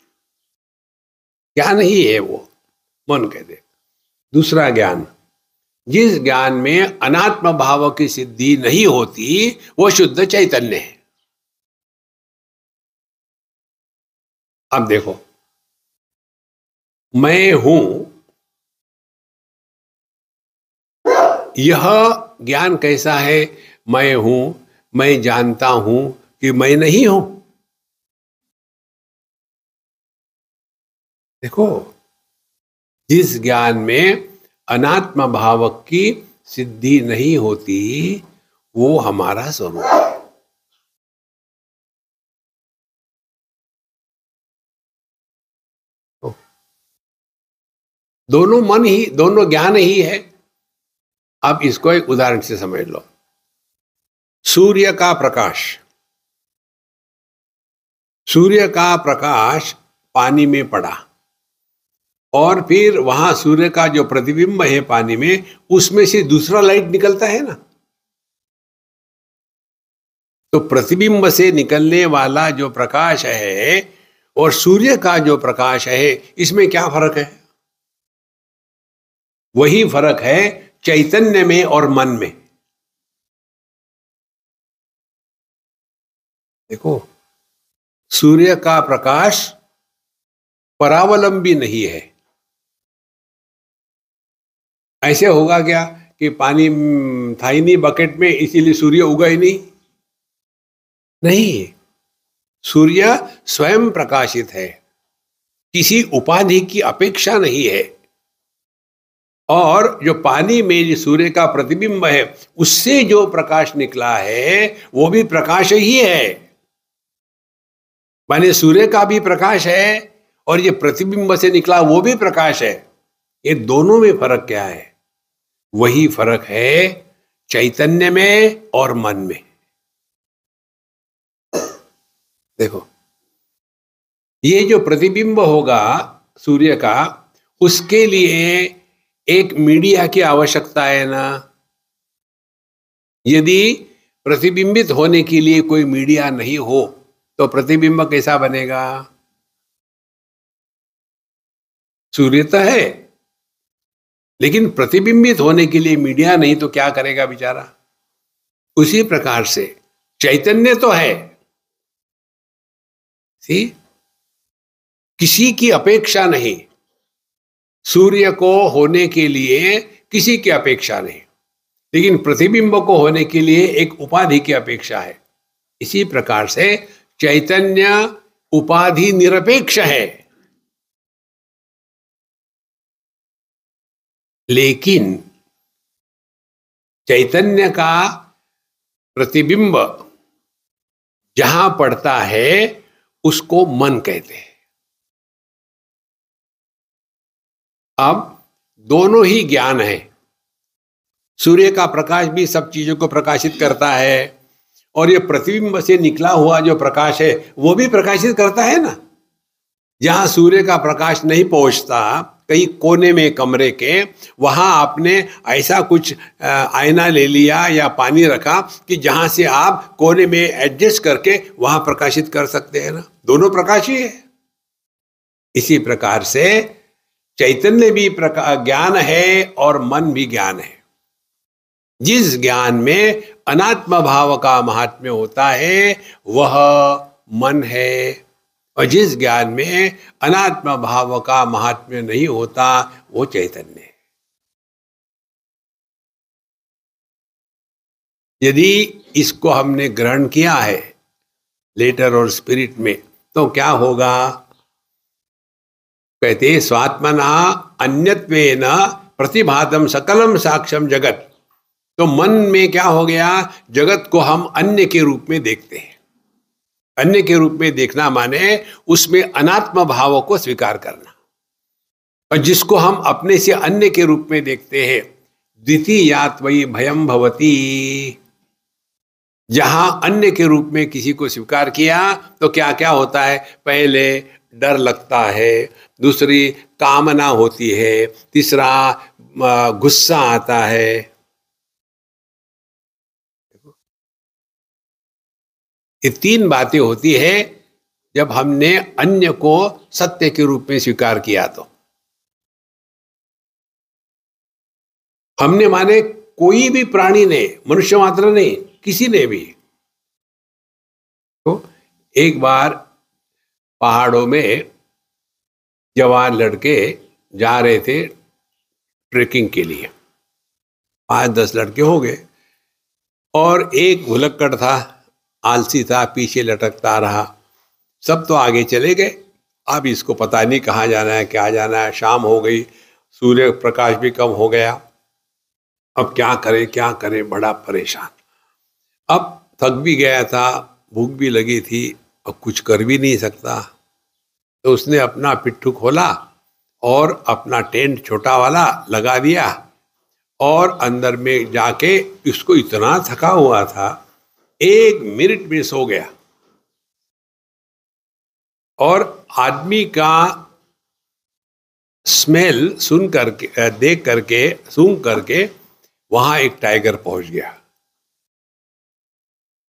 Speaker 1: ज्ञान ही है वो, मन कहते हैं। दूसरा ज्ञान, जिस ज्ञान में अनात्म भाव की सिद्धि नहीं होती, वो शुद्ध चैतन्य है। अब देखो, मैं हूं, यह ज्ञान कैसा है? मैं हूं, मैं जानता हूं कि मैं नहीं हूं। देखो, जिस ज्ञान में अनात्म भाव की सिद्धि नहीं होती, वो हमारा स्वरूप है। दोनों मन ही, दोनों ज्ञान ही है। अब इसको एक उदाहरण से समझ लो। सूर्य का प्रकाश, सूर्य का प्रकाश पानी में पड़ा और फिर वहां सूर्य का जो प्रतिबिंब है पानी में, उसमें से दूसरा लाइट निकलता है ना। तो प्रतिबिंब से निकलने वाला जो प्रकाश है और सूर्य का जो प्रकाश है, इसमें क्या फर्क है? वही फर्क है चैतन्य में और मन में। देखो, सूर्य का प्रकाश परावलंबी नहीं है। ऐसे होगा क्या कि पानी था ही नहीं बकेट में, इसीलिए सूर्य उगा ही नहीं? नहीं, सूर्य स्वयं प्रकाशित है, किसी उपाधि की अपेक्षा नहीं है। और जो पानी में जो सूर्य का प्रतिबिंब है, उससे जो प्रकाश निकला है वो भी प्रकाश ही है। माने सूर्य का भी प्रकाश है और ये प्रतिबिंब से निकला वो भी प्रकाश है। ये दोनों में फर्क क्या है? वही फर्क है चैतन्य में और मन में। देखो, ये जो प्रतिबिंब होगा सूर्य का, उसके लिए एक मीडिया की आवश्यकता है ना। यदि प्रतिबिंबित होने के लिए कोई मीडिया नहीं हो तो प्रतिबिंब कैसा बनेगा? सूर्य तो है, लेकिन प्रतिबिंबित होने के लिए मीडिया नहीं तो क्या करेगा बेचारा? उसी प्रकार से चैतन्य तो है, सी किसी की अपेक्षा नहीं, सूर्य को होने के लिए किसी की अपेक्षा नहीं, लेकिन प्रतिबिंब को होने के लिए एक उपाधि की अपेक्षा है। इसी प्रकार से चैतन्य उपाधि निरपेक्ष है, लेकिन चैतन्य का प्रतिबिंब जहां पड़ता है उसको मन कहते हैं। अब दोनों ही ज्ञान है। सूर्य का प्रकाश भी सब चीजों को प्रकाशित करता है, और ये प्रतिबिंब से निकला हुआ जो प्रकाश है वो भी प्रकाशित करता है ना। जहां सूर्य का प्रकाश नहीं पहुंचता, कहीं कोने में कमरे के, वहां आपने ऐसा कुछ आईना ले लिया या पानी रखा कि जहां से आप कोने में एडजस्ट करके वहां प्रकाशित कर सकते हैं ना। दोनों प्रकाश ही है। इसी प्रकार से चैतन्य भी ज्ञान है और मन भी ज्ञान है। जिस ज्ञान में अनात्म भाव का महात्म्य होता है वह मन है, और जिस ज्ञान में अनात्म भाव का महात्म्य नहीं होता वो चैतन्य है। यदि इसको हमने ग्रहण किया है लेटर और स्पिरिट में, तो क्या होगा? कहते स्वात्मना अन्यत्वेन प्रतिभातम सकलम साक्षम जगत। तो मन में क्या हो गया? जगत को हम अन्य के रूप में देखते हैं। अन्य के रूप में देखना माने उसमें अनात्म भाव को स्वीकार करना, और जिसको हम अपने से अन्य के रूप में देखते हैं, द्वितीयात् वै भयम भवति। जहां अन्य के रूप में किसी को स्वीकार किया तो क्या क्या होता है? पहले डर लगता है, दूसरी कामना होती है, तीसरा गुस्सा आता है। ये तीन बातें होती है जब हमने अन्य को सत्य के रूप में स्वीकार किया। तो हमने माने कोई भी प्राणी ने, मनुष्य मात्र नहीं, किसी ने भी। तो एक बार पहाड़ों में जवान लड़के जा रहे थे ट्रेकिंग के लिए। 5-10 लड़के हो गए, और एक भुलक्कड़ था, आलसी था, पीछे लटकता रहा। सब तो आगे चले गए। अब इसको पता नहीं कहाँ जाना है, क्या जाना है। शाम हो गई, सूर्य प्रकाश भी कम हो गया। अब क्या करे क्या करे, बड़ा परेशान। अब थक भी गया था, भूख भी लगी थी, अब कुछ कर भी नहीं सकता। तो उसने अपना पिट्ठू खोला और अपना टेंट छोटा वाला लगा दिया, और अंदर में जाके इसको इतना थका हुआ था, 1 मिनट में सो गया। और आदमी का स्मेल सुन करके, देख करके, सूंघ करके वहां एक टाइगर पहुंच गया।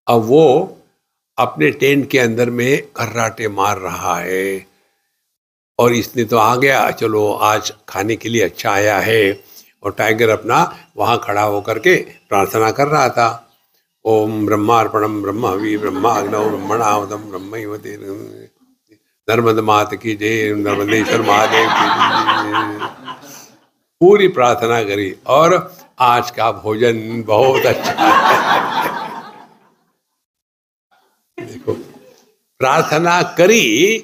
Speaker 1: अब वो अपने टेंट के अंदर में कर्राटे मार रहा है, और इसने तो आ गया, चलो आज खाने के लिए अच्छा आया है। और टाइगर अपना वहां खड़ा होकर के प्रार्थना कर रहा था। ओम ब्रह्मार्पणम ब्रह्म हवि ब्रह्माग्नौ ब्रह्मणावतम ब्रह्मैवते नर्मद मात की जय, नर्मदेश्वर महादेव की जय। पूरी प्रार्थना करी, और आज का भोजन बहुत अच्छा है। देखो, प्रार्थना करी,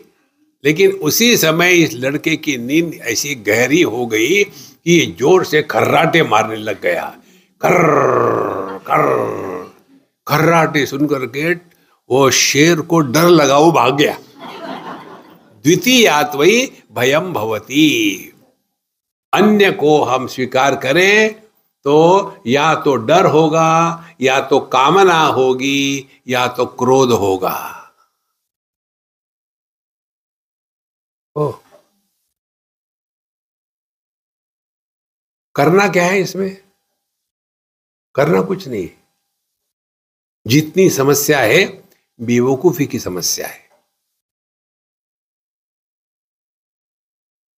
Speaker 1: लेकिन उसी समय इस लड़के की नींद ऐसी गहरी हो गई कि जोर से खर्राटे मारने लग गया। कर्र कर्र खर्राटे सुन करके वो शेर को डर लगा, वो भाग गया। द्वितीयात् वै भयम भवति। अन्य को हम स्वीकार करें तो या तो डर होगा, या तो कामना होगी, या तो क्रोध होगा। ओह, करना क्या है इसमें? करना कुछ नहीं। जितनी समस्या है बेवकूफी की समस्या है।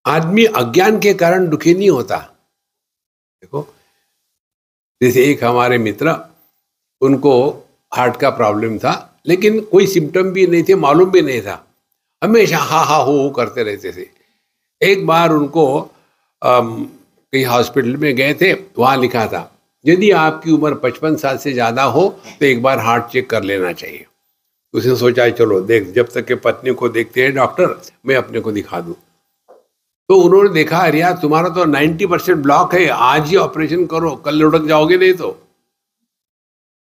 Speaker 1: आदमी अज्ञान के कारण दुखी नहीं होता। देखो, जैसे एक हमारे मित्र, उनको हार्ट का प्रॉब्लम था, लेकिन कोई सिम्टम भी नहीं थे, मालूम भी नहीं था, हमेशा हा हा हो करते रहते थे। एक बार उनको कहीं हॉस्पिटल में गए थे, वहाँ लिखा था यदि आपकी उम्र 55 साल से ज़्यादा हो तो एक बार हार्ट चेक कर लेना चाहिए। उसने सोचा चलो देख, जब तक के पत्नी को देखते हैं डॉक्टर, मैं अपने को दिखा दूँ। तो उन्होंने देखा, अरे यार तुम्हारा तो 90% ब्लॉक है, आज ही ऑपरेशन करो, कल लुढ़क जाओगे नहीं तो।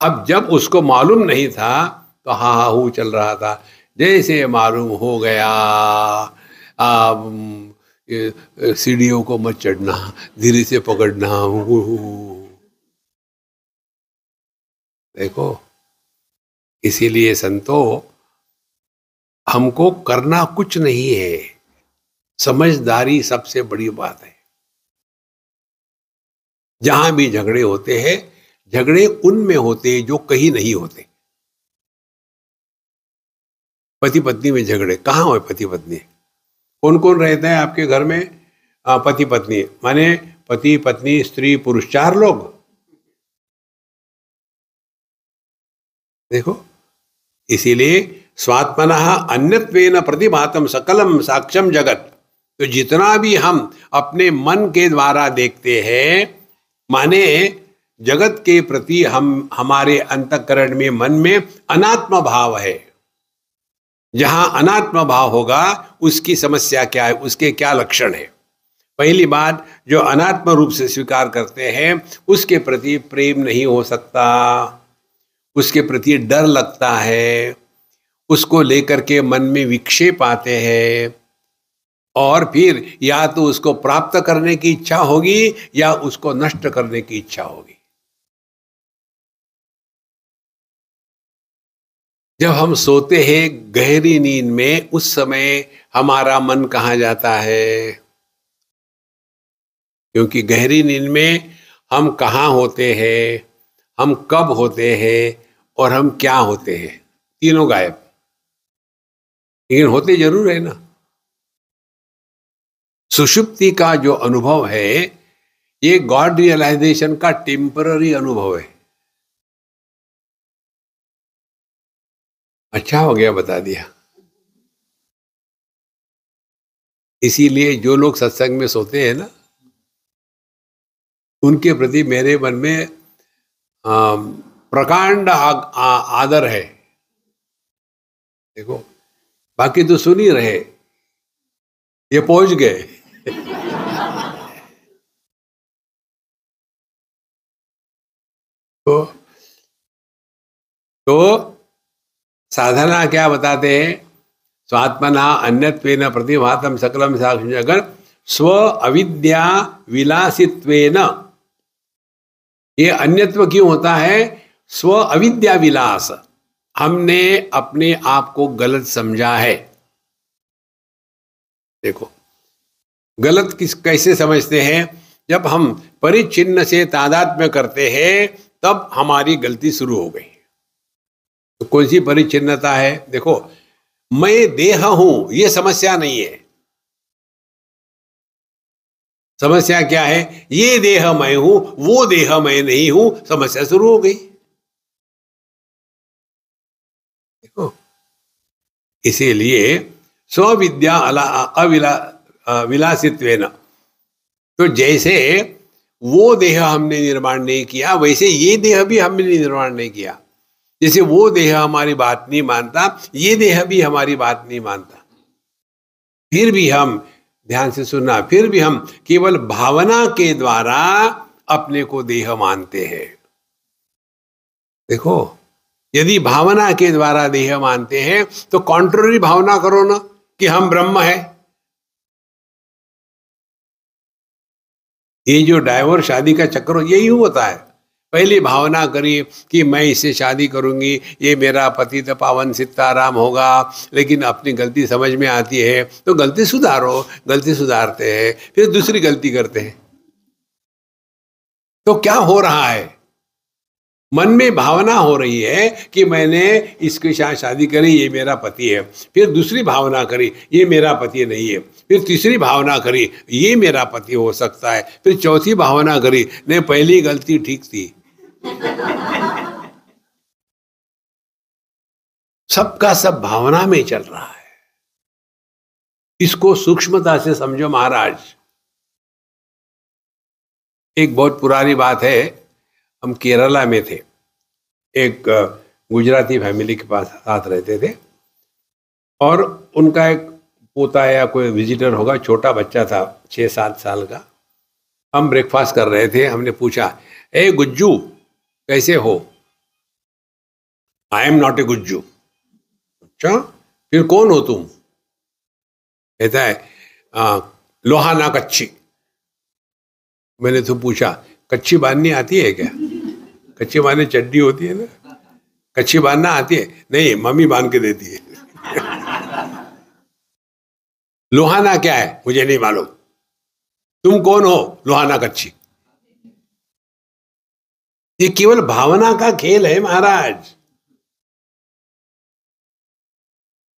Speaker 1: अब जब उसको मालूम नहीं था तो हाँ हाँ हूँ चल रहा था। जैसे मालूम हो गया, सीढ़ियों को मत चढ़ना, धीरे से पकड़ना। देखो, इसीलिए संतो, हमको करना कुछ नहीं है, समझदारी सबसे बड़ी बात है। जहां भी झगड़े होते हैं, झगड़े उनमें होते हैं जो कहीं नहीं होते। पति पत्नी में झगड़े कहाँ हो? पति पत्नी कौन कौन रहता है आपके घर में? पति पत्नी माने पति पत्नी स्त्री पुरुष, 4 लोग। देखो, इसीलिए स्वात्मनः अन्यत्वेन प्रतिभातम सकलम साक्ष्यम जगत। तो जितना भी हम अपने मन के द्वारा देखते हैं, माने जगत के प्रति हम, हमारे अंतःकरण में, मन में अनात्म भाव है। जहां अनात्म भाव होगा उसकी समस्या क्या है, उसके क्या लक्षण है? पहली बात, जो अनात्म रूप से स्वीकार करते हैं उसके प्रति प्रेम नहीं हो सकता, उसके प्रति डर लगता है, उसको लेकर के मन में विक्षेप आते हैं, और फिर या तो उसको प्राप्त करने की इच्छा होगी या उसको नष्ट करने की इच्छा होगी। जब हम सोते हैं गहरी नींद में, उस समय हमारा मन कहाँ जाता है? क्योंकि गहरी नींद में हम कहाँ होते हैं, हम कब होते हैं और हम क्या होते हैं, तीनों गायब। लेकिन होते जरूर है ना। सुषुप्ति का जो अनुभव है, ये गॉड रियलाइजेशन का टेम्पररी अनुभव है। अच्छा हो गया बता दिया। इसीलिए जो लोग सत्संग में सोते हैं ना, उनके प्रति मेरे मन में प्रकांड आदर है। देखो, बाकी तो सुन ही रहे, ये पहुंच गए। तो साधना क्या बताते हैं? स्वात्मना अन्यत्वेन प्रतिभातम सकलम साक्ष्यम जगत स्व अविद्या विलासित्वेन। ये अन्यत्व क्यों होता है? स्व अविद्या विलास, हमने अपने आप को गलत समझा है। देखो, गलत कैसे समझते हैं? जब हम परिचिन्न से तादात्म्य करते हैं तब हमारी गलती शुरू हो गई। तो कौन सी परिचिन्नता है? देखो, मैं देह हूं, ये समस्या नहीं है। समस्या क्या है? ये देह मैं हूं, वो देह मैं नहीं हूं, समस्या शुरू हो गई। देखो, इसीलिए स्विद्या विलासित्वेन। तो जैसे वो देह हमने निर्माण नहीं किया, वैसे ये देह भी हमने निर्माण नहीं किया। जैसे वो देह हमारी बात नहीं मानता, ये देह भी हमारी बात नहीं मानता। फिर भी हम, ध्यान से सुनना, फिर भी हम केवल भावना के द्वारा अपने को देह मानते हैं। देखो, यदि भावना के द्वारा देह मानते हैं तो कॉन्ट्ररी भावना करो ना कि हम ब्रह्म है। ये जो डाइवोर्स शादी का चक्कर यही होता है। पहली भावना करी कि मैं इससे शादी करूंगी, ये मेरा पति तो पावन सीताराम होगा, लेकिन अपनी गलती समझ में आती है तो गलती सुधारो, गलती सुधारते हैं, फिर दूसरी गलती करते हैं। तो क्या हो रहा है? मन में भावना हो रही है कि मैंने इसके साथ शादी करी, ये मेरा पति है। फिर दूसरी भावना करी, ये मेरा पति नहीं है। फिर तीसरी भावना करी, ये मेरा पति हो सकता है। फिर चौथी भावना करी, नहीं पहली गलती ठीक थी। सबका सब भावना में चल रहा है। इसको सूक्ष्मता से समझो महाराज। एक बहुत पुरानी बात है, हम केरला में थे, एक गुजराती फैमिली के पास साथ रहते थे, और उनका एक पोता या कोई विजिटर होगा, छोटा बच्चा था 6-7 साल का। हम ब्रेकफास्ट कर रहे थे, हमने पूछा, ए गुज्जू कैसे हो? I am not a Gujju. अच्छा, फिर कौन हो तुम? कहता है लोहा ना कच्ची। मैंने तो पूछा, कच्ची बांधनी आती है क्या? कच्ची बांधने चड्डी होती है ना, कच्ची बांधना आती है? नहीं, मम्मी बांध के देती है। लोहाना क्या है? मुझे नहीं मालूम। तुम कौन हो? लोहाना कच्ची। ये केवल भावना का खेल है महाराज।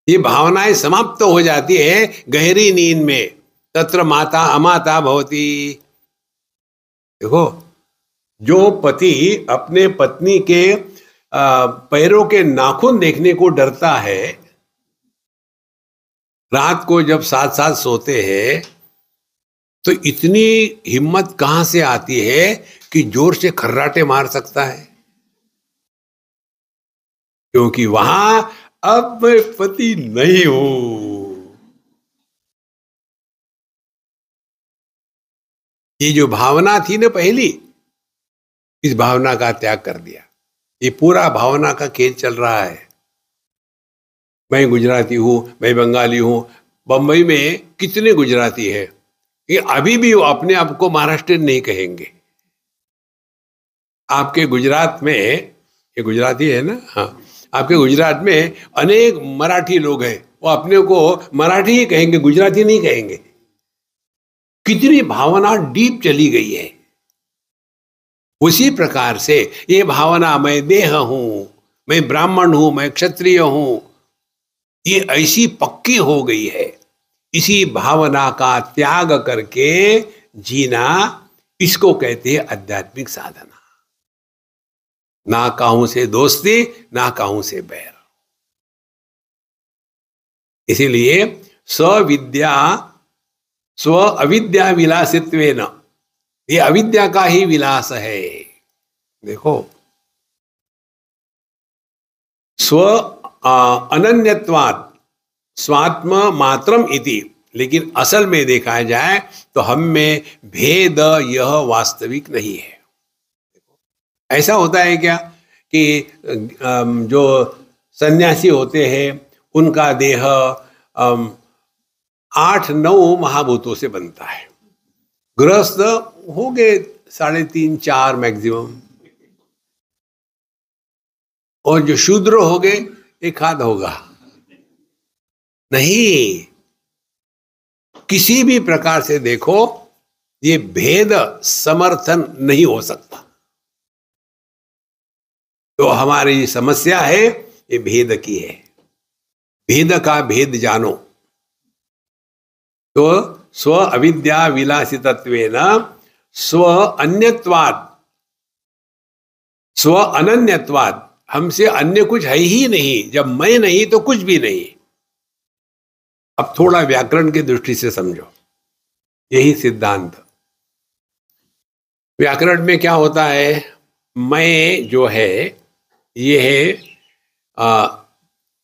Speaker 1: ये भावनाएं समाप्त हो जाती है गहरी नींद में। तत्र माता अमाता भवती। देखो, जो पति अपने पत्नी के पैरों के नाखून देखने को डरता है, रात को जब साथ साथ सोते हैं, तो इतनी हिम्मत कहां से आती है कि जोर से खर्राटे मार सकता है? क्योंकि वहां अब मैं पति नहीं हूं। ये जो भावना थी ना पहली, इस भावना का त्याग कर दिया। ये पूरा भावना का खेल चल रहा है। मैं गुजराती हूं, मैं बंगाली हूं। बंबई में कितने गुजराती है, ये अभी भी वो अपने आप को महाराष्ट्र नहीं कहेंगे। आपके गुजरात में, ये गुजराती है ना, हाँ, आपके गुजरात में अनेक मराठी लोग हैं, वो अपने को मराठी ही कहेंगे, गुजराती नहीं कहेंगे। कितनी भावना डीप चली गई है। उसी प्रकार से ये भावना, मैं देह हूं, मैं ब्राह्मण हूं, मैं क्षत्रिय हूं, ये ऐसी पक्की हो गई है। इसी भावना का त्याग करके जीना, इसको कहते हैं आध्यात्मिक साधना। ना काहू से दोस्ती, ना काहू से बैर। इसीलिए स्विद्या स्व अविद्या विलासित्वेन, ये अविद्या का ही विलास है। देखो, स्व अनन्यत्वात् स्वात्म मात्रम इति, लेकिन असल में देखा जाए तो हम में भेद यह वास्तविक नहीं है। ऐसा होता है क्या कि जो सन्यासी होते हैं, उनका देह 8-9 महाभूतों से बनता है। गृहस्थ हो गए 3.5-4 मैक्सिमम, और जो शूद्र हो गए 1 आध होगा। नहीं, किसी भी प्रकार से देखो, ये भेद समर्थन नहीं हो सकता। तो हमारी समस्या है, ये भेद की है। भेद का भेद जानो। तो स्व अविद्या विलासितत्वेन स्व अन्यत्वात्, स्व अनन्यत्वात्, हमसे अन्य कुछ है ही नहीं। जब मैं नहीं तो कुछ भी नहीं। अब थोड़ा व्याकरण की दृष्टि से समझो, यही सिद्धांत। व्याकरण में क्या होता है? मैं जो है, ये है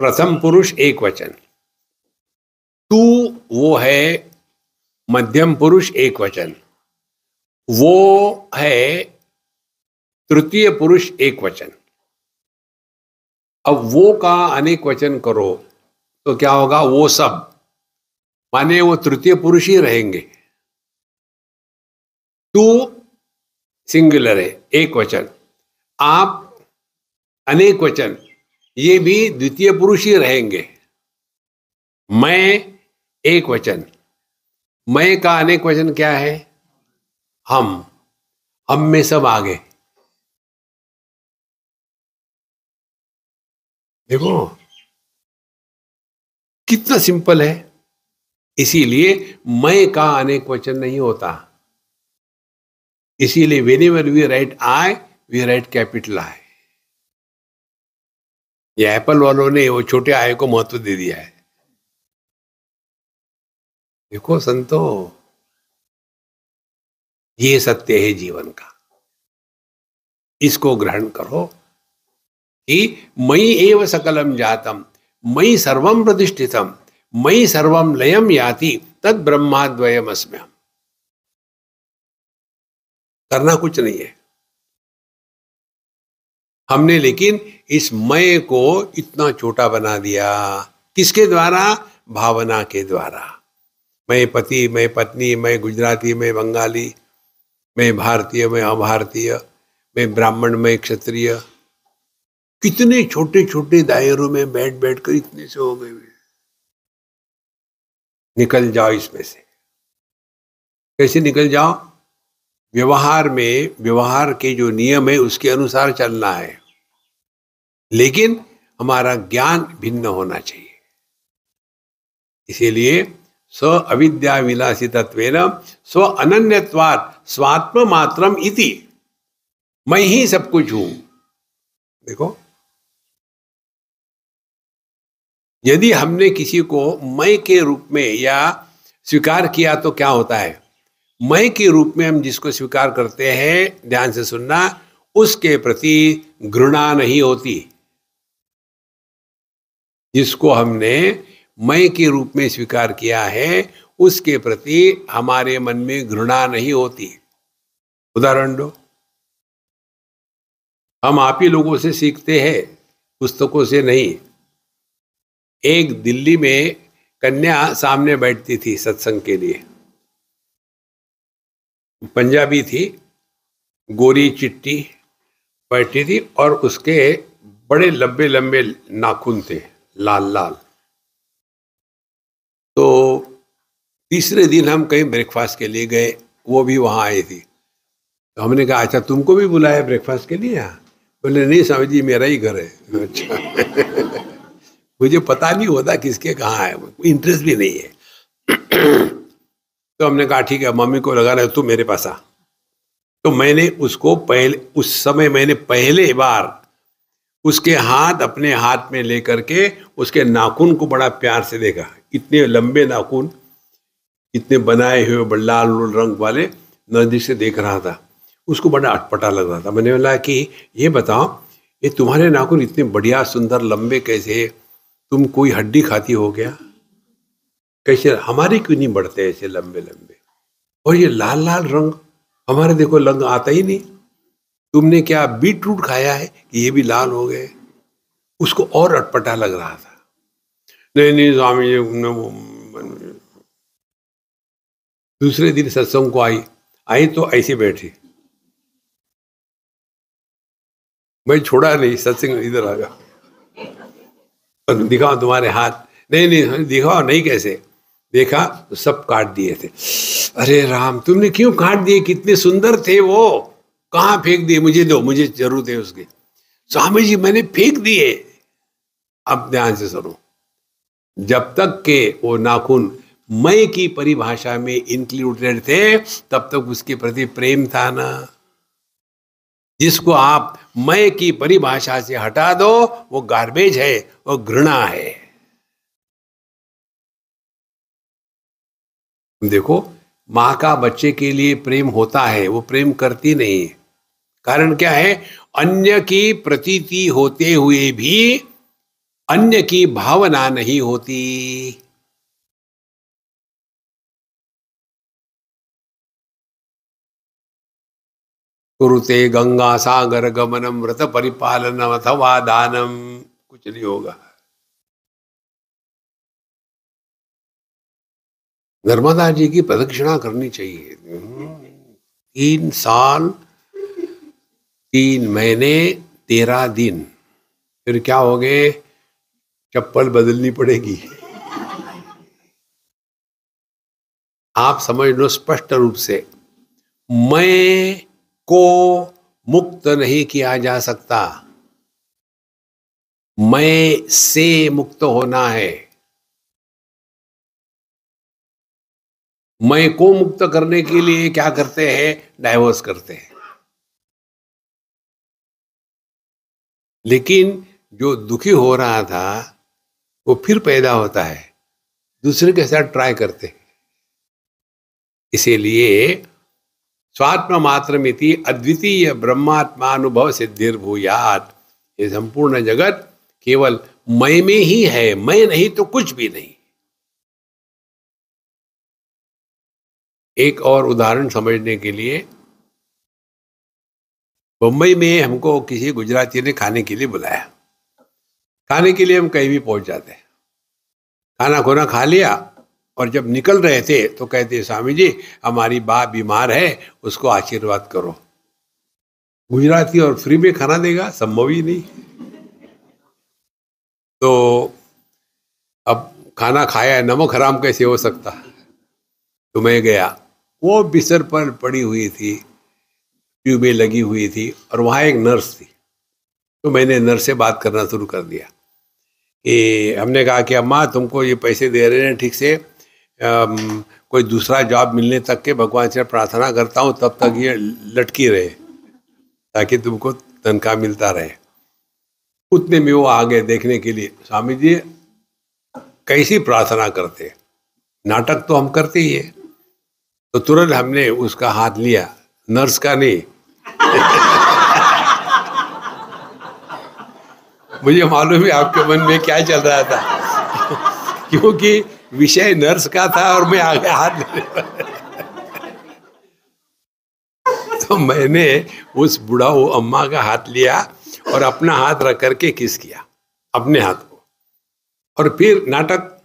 Speaker 1: प्रथम पुरुष एक वचन। तू वो है मध्यम पुरुष एक वचन। वो है तृतीय पुरुष एक वचन। अब वो का अनेक वचन करो तो क्या होगा? वो सब, माने वो तृतीय पुरुष ही रहेंगे। तू सिंगुलर है, एक वचन। आप अनेक वचन, ये भी द्वितीय पुरुष ही रहेंगे। मैं एक वचन। मैं का अनेक वचन क्या है? हम में सब आ गए। देखो कितना सिंपल है। इसीलिए मैं का अनेक वचन नहीं होता। इसीलिए whenever we write I, we write capital I। ये एप्पल वालों ने वो छोटे आई को महत्व दे दिया है। देखो संतो, ये सत्य है जीवन का। इसको ग्रहण करो कि मयि एव सकलम जातम, मयि सर्वम प्रतिष्ठितम, मयि सर्वम लयम याति, तद ब्रह्माद्वयम अस्म्यहम्। करना कुछ नहीं है हमने, लेकिन इस मय को इतना छोटा बना दिया। किसके द्वारा? भावना के द्वारा। मैं पति, मैं पत्नी, मैं गुजराती, मैं बंगाली, मैं भारतीय, मैं अभारतीय, मैं ब्राह्मण, मैं क्षत्रिय, कितने छोटे छोटे दायरों में बैठ बैठ कर इतने से हो गए। निकल जाओ इसमें से। कैसे निकल जाओ? व्यवहार में, व्यवहार के जो नियम है उसके अनुसार चलना है, लेकिन हमारा ज्ञान भिन्न होना चाहिए। इसीलिए स्व अविद्या विलासितत्वेन स्व अनन्यत्वात् स्वात्म मात्रम इति, मैं ही सब कुछ हूं। देखो, यदि हमने किसी को मैं के रूप में या स्वीकार किया तो क्या होता है? मैं के रूप में हम जिसको स्वीकार करते हैं, ध्यान से सुनना, उसके प्रति घृणा नहीं होती। जिसको हमने मैं के रूप में स्वीकार किया है, उसके प्रति हमारे मन में घृणा नहीं होती। उदाहरण दो। हम आप ही लोगों से सीखते हैं, पुस्तकों से नहीं। एक दिल्ली में कन्या सामने बैठती थी सत्संग के लिए। पंजाबी थी, गोरी चिट्टी बैठी थी, और उसके बड़े लंबे लंबे नाखून थे, लाल लाल। तो तीसरे दिन हम कहीं ब्रेकफास्ट के लिए गए, वो भी वहाँ आई थी। तो हमने कहा अच्छा तुमको भी बुलाया ब्रेकफास्ट के लिए? यहाँ बोले नहीं स्वामी जी, मेरा ही घर है। अच्छा। मुझे पता नहीं होता किसके कहाँ है, इंटरेस्ट भी नहीं है। तो हमने कहा ठीक है, मम्मी को लगा रहा है तू मेरे पास आ। तो मैंने उसको उस समय मैंने पहले बार उसके हाथ अपने हाथ में लेकर के उसके नाखून को बड़ा प्यार से देखा। इतने लंबे नाखून, इतने बनाए हुए लाल रंग वाले, नजदीक से देख रहा था। उसको बड़ा अटपटा लग रहा था। मैंने बोला कि ये बताओ, ये तुम्हारे नाखून इतने बढ़िया सुंदर लंबे कैसे? तुम कोई हड्डी खाती हो क्या? कैसे हमारे क्यों नहीं बढ़ते ऐसे लंबे लंबे? और ये लाल लाल रंग, हमारे देखो रंग आता ही नहीं। तुमने क्या बीट रूट खाया है कि ये भी लाल हो गए? उसको और अटपटा लग रहा था। नहीं नहीं स्वामी जी, दूसरे दिन सत्संग को आई तो ऐसे बैठी। मैं छोड़ा नहीं, सत्संग इधर आ गया। दिखाओ तुम्हारे हाथ। नहीं नहीं दिखाओ नहीं, कैसे? देखा तो सब काट दिए थे। अरे राम, तुमने क्यों काट दिए? कितने सुंदर थे वो, कहाँ फेंक दिए? मुझे दो, मुझे जरूरत है उसकी। स्वामी जी मैंने फेंक दिए। अब ध्यान से सुनो, जब तक के वो नाखून मैं की परिभाषा में इंक्लूडेड थे, तब तक उसके प्रति प्रेम था ना। जिसको आप मैं की परिभाषा से हटा दो, वो गार्बेज है, वो घृणा है। देखो, माँ का बच्चे के लिए प्रेम होता है, वो प्रेम करती नहीं। कारण क्या है? अन्य की प्रतीति होते हुए भी अन्य की भावना नहीं होती। कुरुते गंगा सागर गमनम व्रत परिपालनम अथवा दानम, कुछ नहीं होगा। नर्मदा जी की प्रदक्षिणा करनी चाहिए। 3 साल 3 महीने 13 दिन, फिर क्या हो गए? चप्पल बदलनी पड़ेगी। आप समझ लो स्पष्ट रूप से, मैं को मुक्त नहीं किया जा सकता। मैं से मुक्त होना है। मैं को मुक्त करने के लिए क्या करते हैं? डाइवोर्स करते हैं। लेकिन जो दुखी हो रहा था वो फिर पैदा होता है, दूसरे के साथ ट्राई करते हैं। इसीलिए स्वात्म मात्रमिति अद्वितीय ब्रह्मात्मानुभव सिद्धिर्भूयात्। ये संपूर्ण जगत केवल मैं में ही है, मैं नहीं तो कुछ भी नहीं। एक और उदाहरण समझने के लिए, मुंबई में हमको किसी गुजराती ने खाने के लिए बुलाया। खाने के लिए हम कहीं भी पहुंच जाते हैं। खाना खोना खा लिया और जब निकल रहे थे तो कहते, स्वामी जी हमारी बा बीमार है, उसको आशीर्वाद करो। गुजराती और फ्री में खाना देगा? संभव ही नहीं। तो अब खाना खाया, नमक हराम कैसे हो सकता? तो मैं गया, वो बिस्तर पर पड़ी हुई थी, ट्यूबें लगी हुई थी और वहाँ एक नर्स थी। तो मैंने नर्स से बात करना शुरू कर दिया कि हमने कहा कि अम्मा तुमको ये पैसे दे रहे हैं ठीक से, कोई दूसरा जॉब मिलने तक के भगवान से प्रार्थना करता हूँ तब तक ये लटकी रहे ताकि तुमको तनख्वाह मिलता रहे। उतने में वो आ गए देखने के लिए, स्वामी जी कैसी प्रार्थना करते, नाटक तो हम करते ही है। तो तुरंत हमने उसका हाथ लिया, नर्स का नहीं। मुझे मालूम है आपके मन में क्या चल रहा था, क्योंकि विषय नर्स का था और मैं आगे हाथ लेने। तो मैंने उस बुढ़ाऊ अम्मा का हाथ लिया और अपना हाथ रख करके किस किया अपने हाथ को, और फिर नाटक।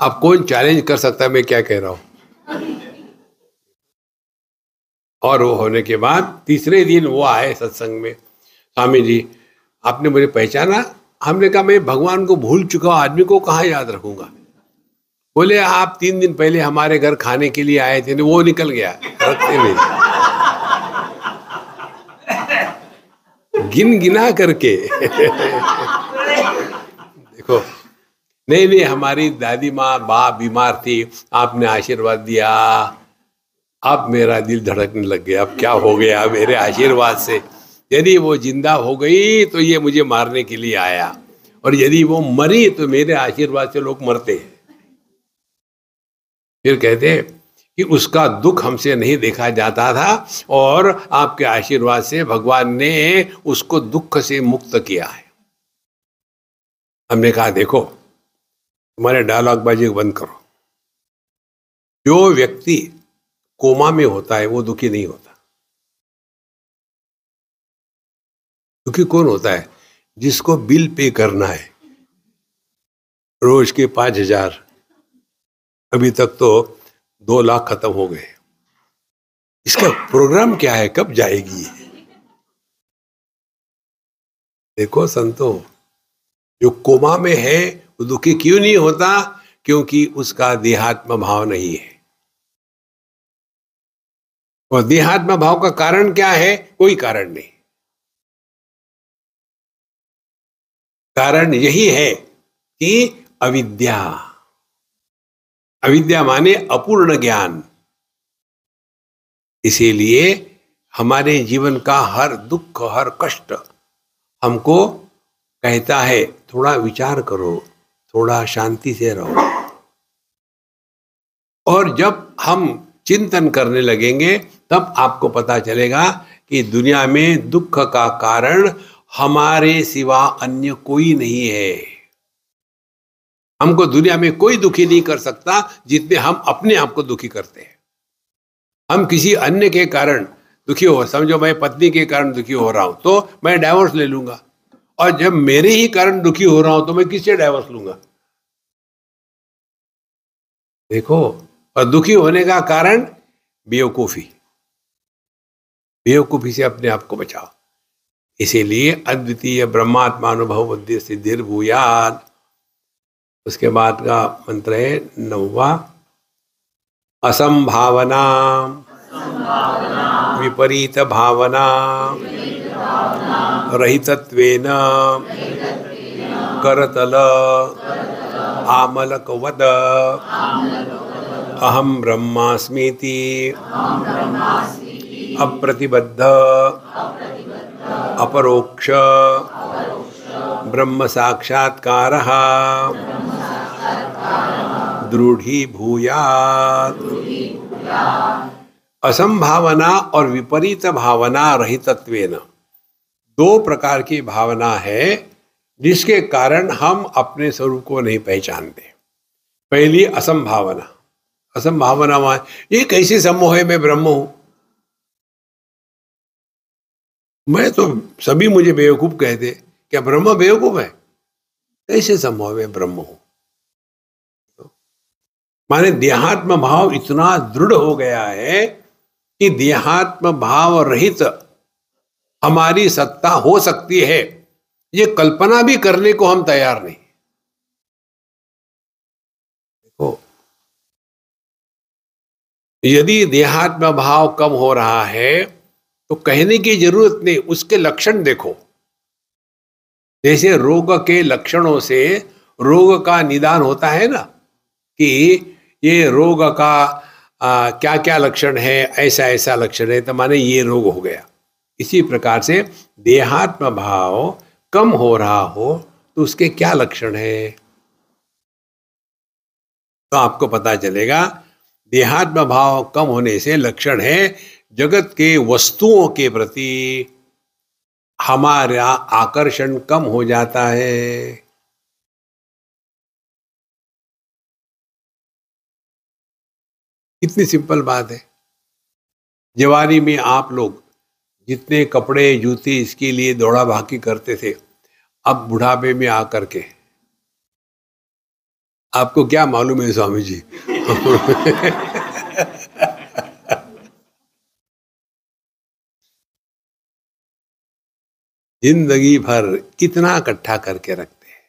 Speaker 1: अब कौन चैलेंज कर सकता है मैं क्या कह रहा हूं? और वो होने के बाद तीसरे दिन वो आए सत्संग में, स्वामी जी आपने मुझे पहचाना? हमने कहा मैं भगवान को भूल चुका हूं, आदमी को कहाँ याद रखूंगा। बोले आप 3 दिन पहले हमारे घर खाने के लिए आए थे। वो निकल गया, रखते नहीं। गिन गिना करके देखो, नहीं हमारी दादी माँ बा बीमार थी, आपने आशीर्वाद दिया, अब मेरा दिल धड़कने लग गया। अब क्या हो गया मेरे आशीर्वाद से? यदि वो जिंदा हो गई तो ये मुझे मारने के लिए आया, और यदि वो मरी तो मेरे आशीर्वाद से लोग मरते। फिर कहते कि उसका दुख हमसे नहीं देखा जाता था और आपके आशीर्वाद से भगवान ने उसको दुख से मुक्त किया है। हमने कहा देखो तुम्हारे डायलॉग बाजी बंद करो। जो व्यक्ति कोमा में होता है वो दुखी नहीं होता। दुखी कौन होता है? जिसको बिल पे करना है रोज के 5,000, अभी तक तो 2 लाख खत्म हो गए। इसका प्रोग्राम क्या है, कब जाएगी? देखो संतो, जो कोमा में है वो दुखी क्यों नहीं होता? क्योंकि उसका देहात्म भाव नहीं है। और देहात्म भाव का कारण क्या है? कोई कारण नहीं। कारण यही है कि अविद्या। अविद्या माने अपूर्ण ज्ञान। इसीलिए हमारे जीवन का हर दुख हर कष्ट हमको कहता है थोड़ा विचार करो, थोड़ा शांति से रहो। और जब हम चिंतन करने लगेंगे तब आपको पता चलेगा कि दुनिया में दुख का कारण हमारे सिवा अन्य कोई नहीं है। हमको दुनिया में कोई दुखी नहीं कर सकता जितने हम अपने आप को दुखी करते हैं। हम किसी अन्य के कारण दुखी हो, समझो मैं पत्नी के कारण दुखी हो रहा हूं तो मैं डाइवोर्स ले लूंगा, और जब मेरे ही कारण दुखी हो रहा हूं तो मैं किससे डाइवोर्स लूंगा? देखो, और दुखी होने का कारण बेवकूफी। बेवकूफी से अपने आप को बचाओ। इसीलिए अद्वितीय ब्रह्मात्मानुभव बुद्धि सिद्धिर्भूयात्। उसके बाद का मंत्र है 9वां, असंभावना विपरीत भावना रहितत्वेन करतल आमलकवद अहम ब्रह्मास्मीति अप्रतिबद्ध अपरोक्ष ब्रह्म साक्षात्कारः दृढ़ीभूयात्। असंभावना और विपरीत भावना रहितत्वेन दो प्रकार की भावना है जिसके कारण हम अपने स्वरूप को नहीं पहचानते। पहली असंभावना। असंभावना ये कैसे सम्मोह है मैं ब्रह्म हूं, मैं तो सभी मुझे बेवकूफ कहते, क्या ब्रह्म बेवकूफ है? कैसे सम्मोह में ब्रह्म हूं? माने देहात्म भाव इतना दृढ़ हो गया है कि देहात्म भाव रहित हमारी सत्ता हो सकती है, ये कल्पना भी करने को हम तैयार नहीं। देखो, यदि देहात्म भाव कम हो रहा है तो कहने की जरूरत नहीं, उसके लक्षण देखो। जैसे रोग के लक्षणों से रोग का निदान होता है ना, कि ये रोग का क्या क्या लक्षण है, ऐसा ऐसा लक्षण है तो माने ये रोग हो गया। इसी प्रकार से देहात्म भाव कम हो रहा हो तो उसके क्या लक्षण है, तो आपको पता चलेगा। देहात्म भाव कम होने से लक्षण है जगत के वस्तुओं के प्रति हमारा आकर्षण कम हो जाता है। कितनी सिंपल बात है। जवानी में आप लोग जितने कपड़े जूते इसके लिए दौड़ा भागी करते थे, अब बुढ़ापे में आकर के आपको क्या मालूम है स्वामी जी? जिंदगी भर कितना इकट्ठा करके रखते हैं।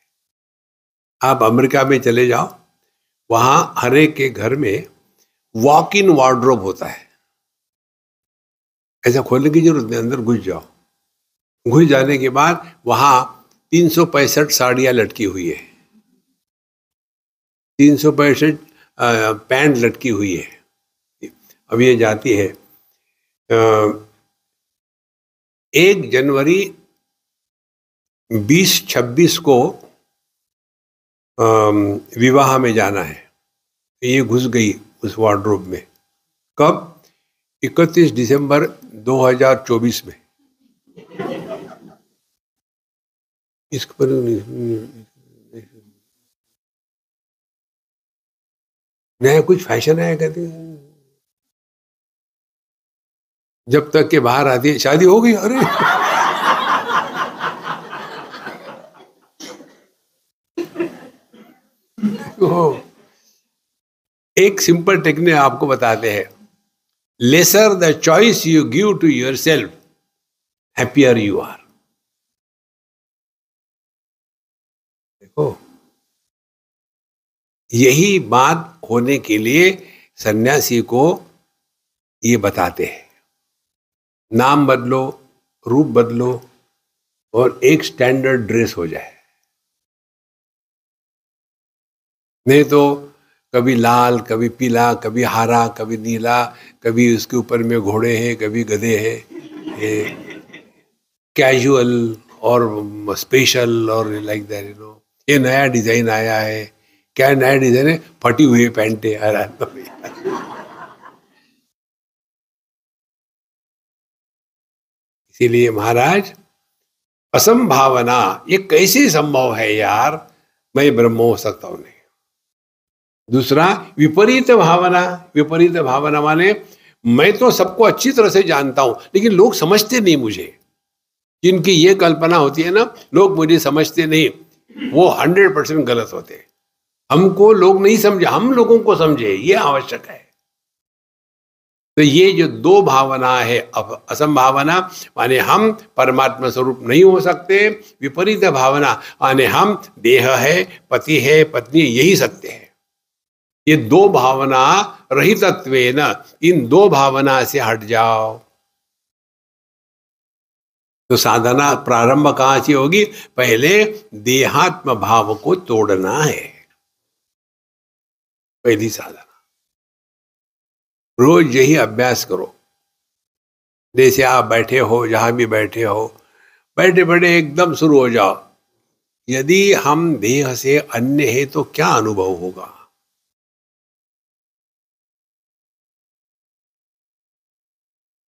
Speaker 1: आप अमेरिका में चले जाओ, वहां हर एक के घर में वॉक इन वार्डरोब होता है। ऐसा खोलने की जरूरत नहीं, अंदर घुस जाओ। घुस जाने के बाद वहां 365 साड़ियां लटकी हुई है, 365 पैंट लटकी हुई है। अब ये जाती है 1 जनवरी 2026 को विवाह में जाना है। ये घुस गई उस वार्डरोब में। कब? 31 दिसंबर 2024 में। इस पर नया कुछ फैशन आया कहते हैं, जब तक के बाहर आती है शादी हो गई। अरे एक सिंपल टेक्निक आपको बताते हैं। Lesser the choice you give to yourself, happier you are. देखो, यही बात होने के लिए सन्यासी को ये बताते हैं, नाम बदलो, रूप बदलो और एक स्टैंडर्ड ड्रेस हो जाए। नहीं तो कभी लाल, कभी पीला, कभी हरा, कभी नीला, कभी उसके ऊपर में घोड़े हैं, कभी गधे हैं, कैजुअल और स्पेशल और लाइक दैट, यू नो। ये नया डिजाइन आया है। क्या नया डिजाइन है? फटी हुई पैंटे। इसीलिए महाराज, असंभावना ये कैसे संभव है यार, मैं ब्रह्म हो सकता हूं नहीं। दूसरा विपरीत भावना। विपरीत भावना माने मैं तो सबको अच्छी तरह से जानता हूं लेकिन लोग समझते नहीं मुझे। जिनकी ये कल्पना होती है ना, लोग मुझे समझते नहीं, वो 100% गलत होते हैं। हमको लोग नहीं समझे, हम लोगों को समझे, ये आवश्यक है। तो ये जो दो भावना है, असंभावना माने हम परमात्मा स्वरूप नहीं हो सकते, विपरीत भावना माने हम देह है, पति है, पत्नी, यही सत्य है। ये दो भावना रहितत्वेन, इन दो भावना से हट जाओ। तो साधना प्रारंभ कहाँ से होगी? पहले देहात्म भाव को तोड़ना है, पहली साधना। रोज यही अभ्यास करो। जैसे आप बैठे हो, जहां भी बैठे हो, बैठे बैठे एकदम शुरू हो जाओ, यदि हम देह से अन्य है तो क्या अनुभव होगा?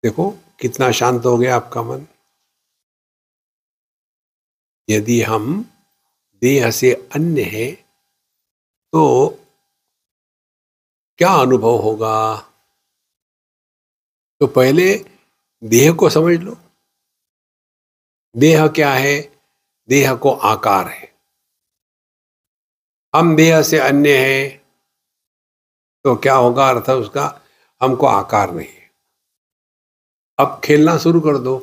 Speaker 1: देखो कितना शांत हो गया आपका मन। यदि हम देह से अन्य है तो क्या अनुभव होगा? तो पहले देह को समझ लो। देह क्या है? देह को आकार है। हम देह से अन्य हैं तो क्या होगा अर्थ उसका? हमको आकार नहीं है। अब खेलना शुरू कर दो,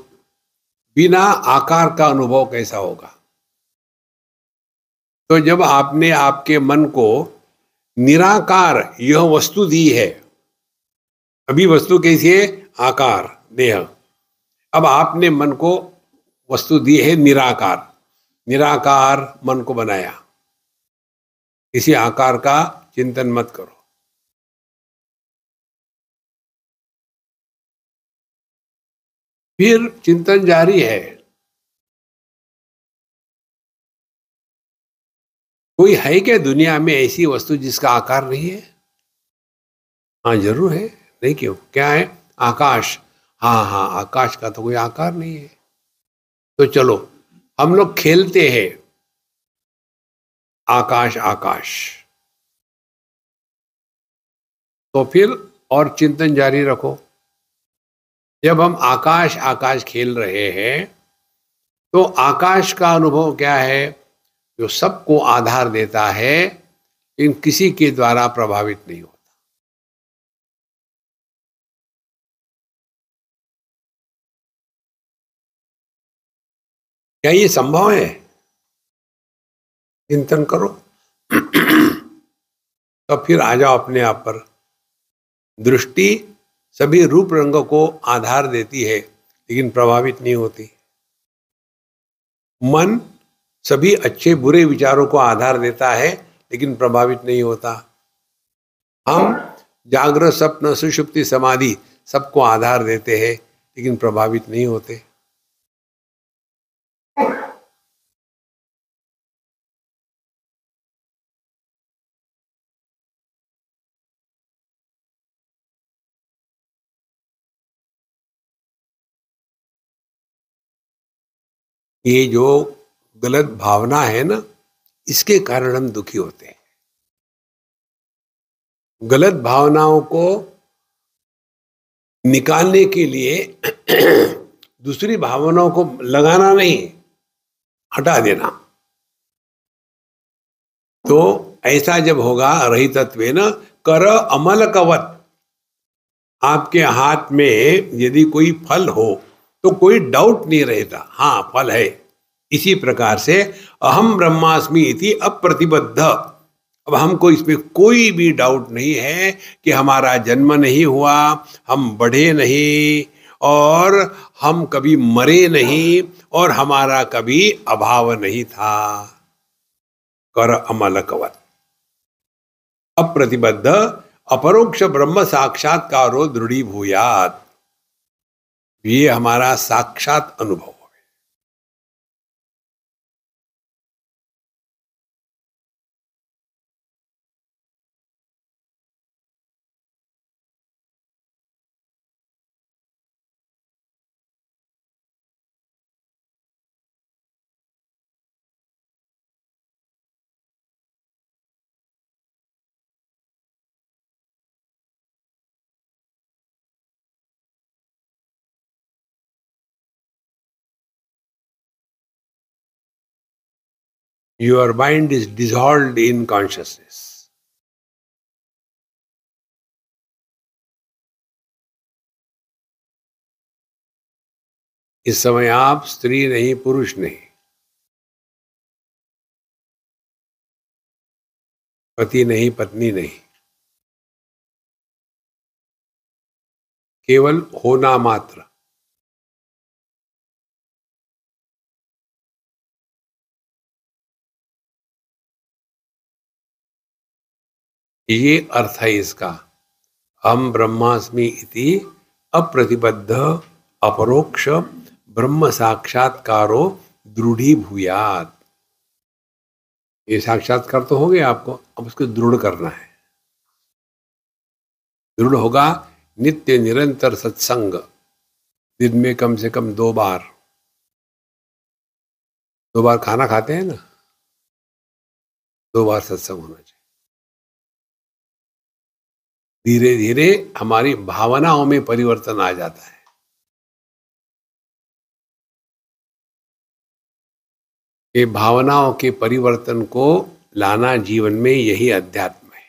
Speaker 1: बिना आकार का अनुभव कैसा होगा? तो जब आपने आपके मन को निराकार यह वस्तु दी है, अभी वस्तु कैसी है? आकार, देह। अब आपने मन को वस्तु दी है निराकार, निराकार मन को बनाया, किसी आकार का चिंतन मत करो। फिर चिंतन जारी है। कोई है क्या दुनिया में ऐसी वस्तु जिसका आकार नहीं है? हाँ जरूर है। नहीं क्यों? क्या है? आकाश। हाँ हाँ, आकाश का तो कोई आकार नहीं है। तो चलो हम लोग खेलते हैं, आकाश आकाश। तो फिर और चिंतन जारी रखो। जब हम आकाश आकाश खेल रहे हैं तो आकाश का अनुभव क्या है? जो सबको आधार देता है, इन किसी के द्वारा प्रभावित नहीं होता। क्या ये संभव है? चिंतन करो। तो फिर आ जाओ अपने आप पर। दृष्टि सभी रूप रंगों को आधार देती है लेकिन प्रभावित नहीं होती। मन सभी अच्छे बुरे विचारों को आधार देता है लेकिन प्रभावित नहीं होता। हम जागृत स्वप्न सुषुप्ति समाधि सबको आधार देते हैं लेकिन प्रभावित नहीं होते। ये जो गलत भावना है ना, इसके कारण हम दुखी होते हैं। गलत भावनाओं को निकालने के लिए दूसरी भावनाओं को लगाना नहीं, हटा देना। तो ऐसा जब होगा रहितत्वेन कर अमल कवत, आपके हाथ में यदि कोई फल हो तो कोई डाउट नहीं रहता, हाँ फल है। इसी प्रकार से अहम ब्रह्मास्मि इति अप्रतिबद्ध, अब हमको इसमें कोई भी डाउट नहीं है कि हमारा जन्म नहीं हुआ, हम बढ़े नहीं, और हम कभी मरे नहीं, और हमारा कभी अभाव नहीं था। कर अमलकवत अप्रतिबद्ध अपरोक्ष ब्रह्म साक्षात्कारो दृढ़ीभूयात्, ये हमारा साक्षात अनुभव है। Your mind is dissolved in consciousness. इस समय आप स्त्री नहीं, पुरुष नहीं, पति नहीं, पत्नी नहीं, केवल होना मात्र। ये अर्थ है इसका। हम ब्रह्मास्मि इति अप्रतिबद्ध अपरोक्ष ब्रह्म साक्षात्कारो दृढ़ीभूयात्। ये साक्षात्कार तो हो गया आपको, अब उसको दृढ़ करना है। दृढ़ होगा नित्य निरंतर सत्संग, दिन में कम से कम 2 बार। 2 बार खाना खाते हैं ना, 2 बार सत्संग होना चाहिए। धीरे धीरे हमारी भावनाओं में परिवर्तन आ जाता है। ये भावनाओं के परिवर्तन को लाना जीवन में, यही अध्यात्म है।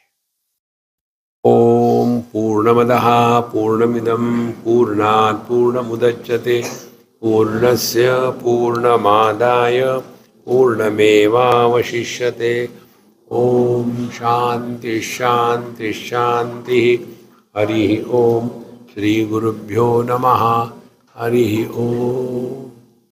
Speaker 1: ओम पूर्णमदः पूर्णमिदं पूर्णात् पूर्णमुदच्यते पूर्णस्य पूर्णमादाय पूर्णमेवावशिष्यते। ओम शांति शांति शांति। हरि ओम। श्री गुरुभ्यो नमः। हरि ओम।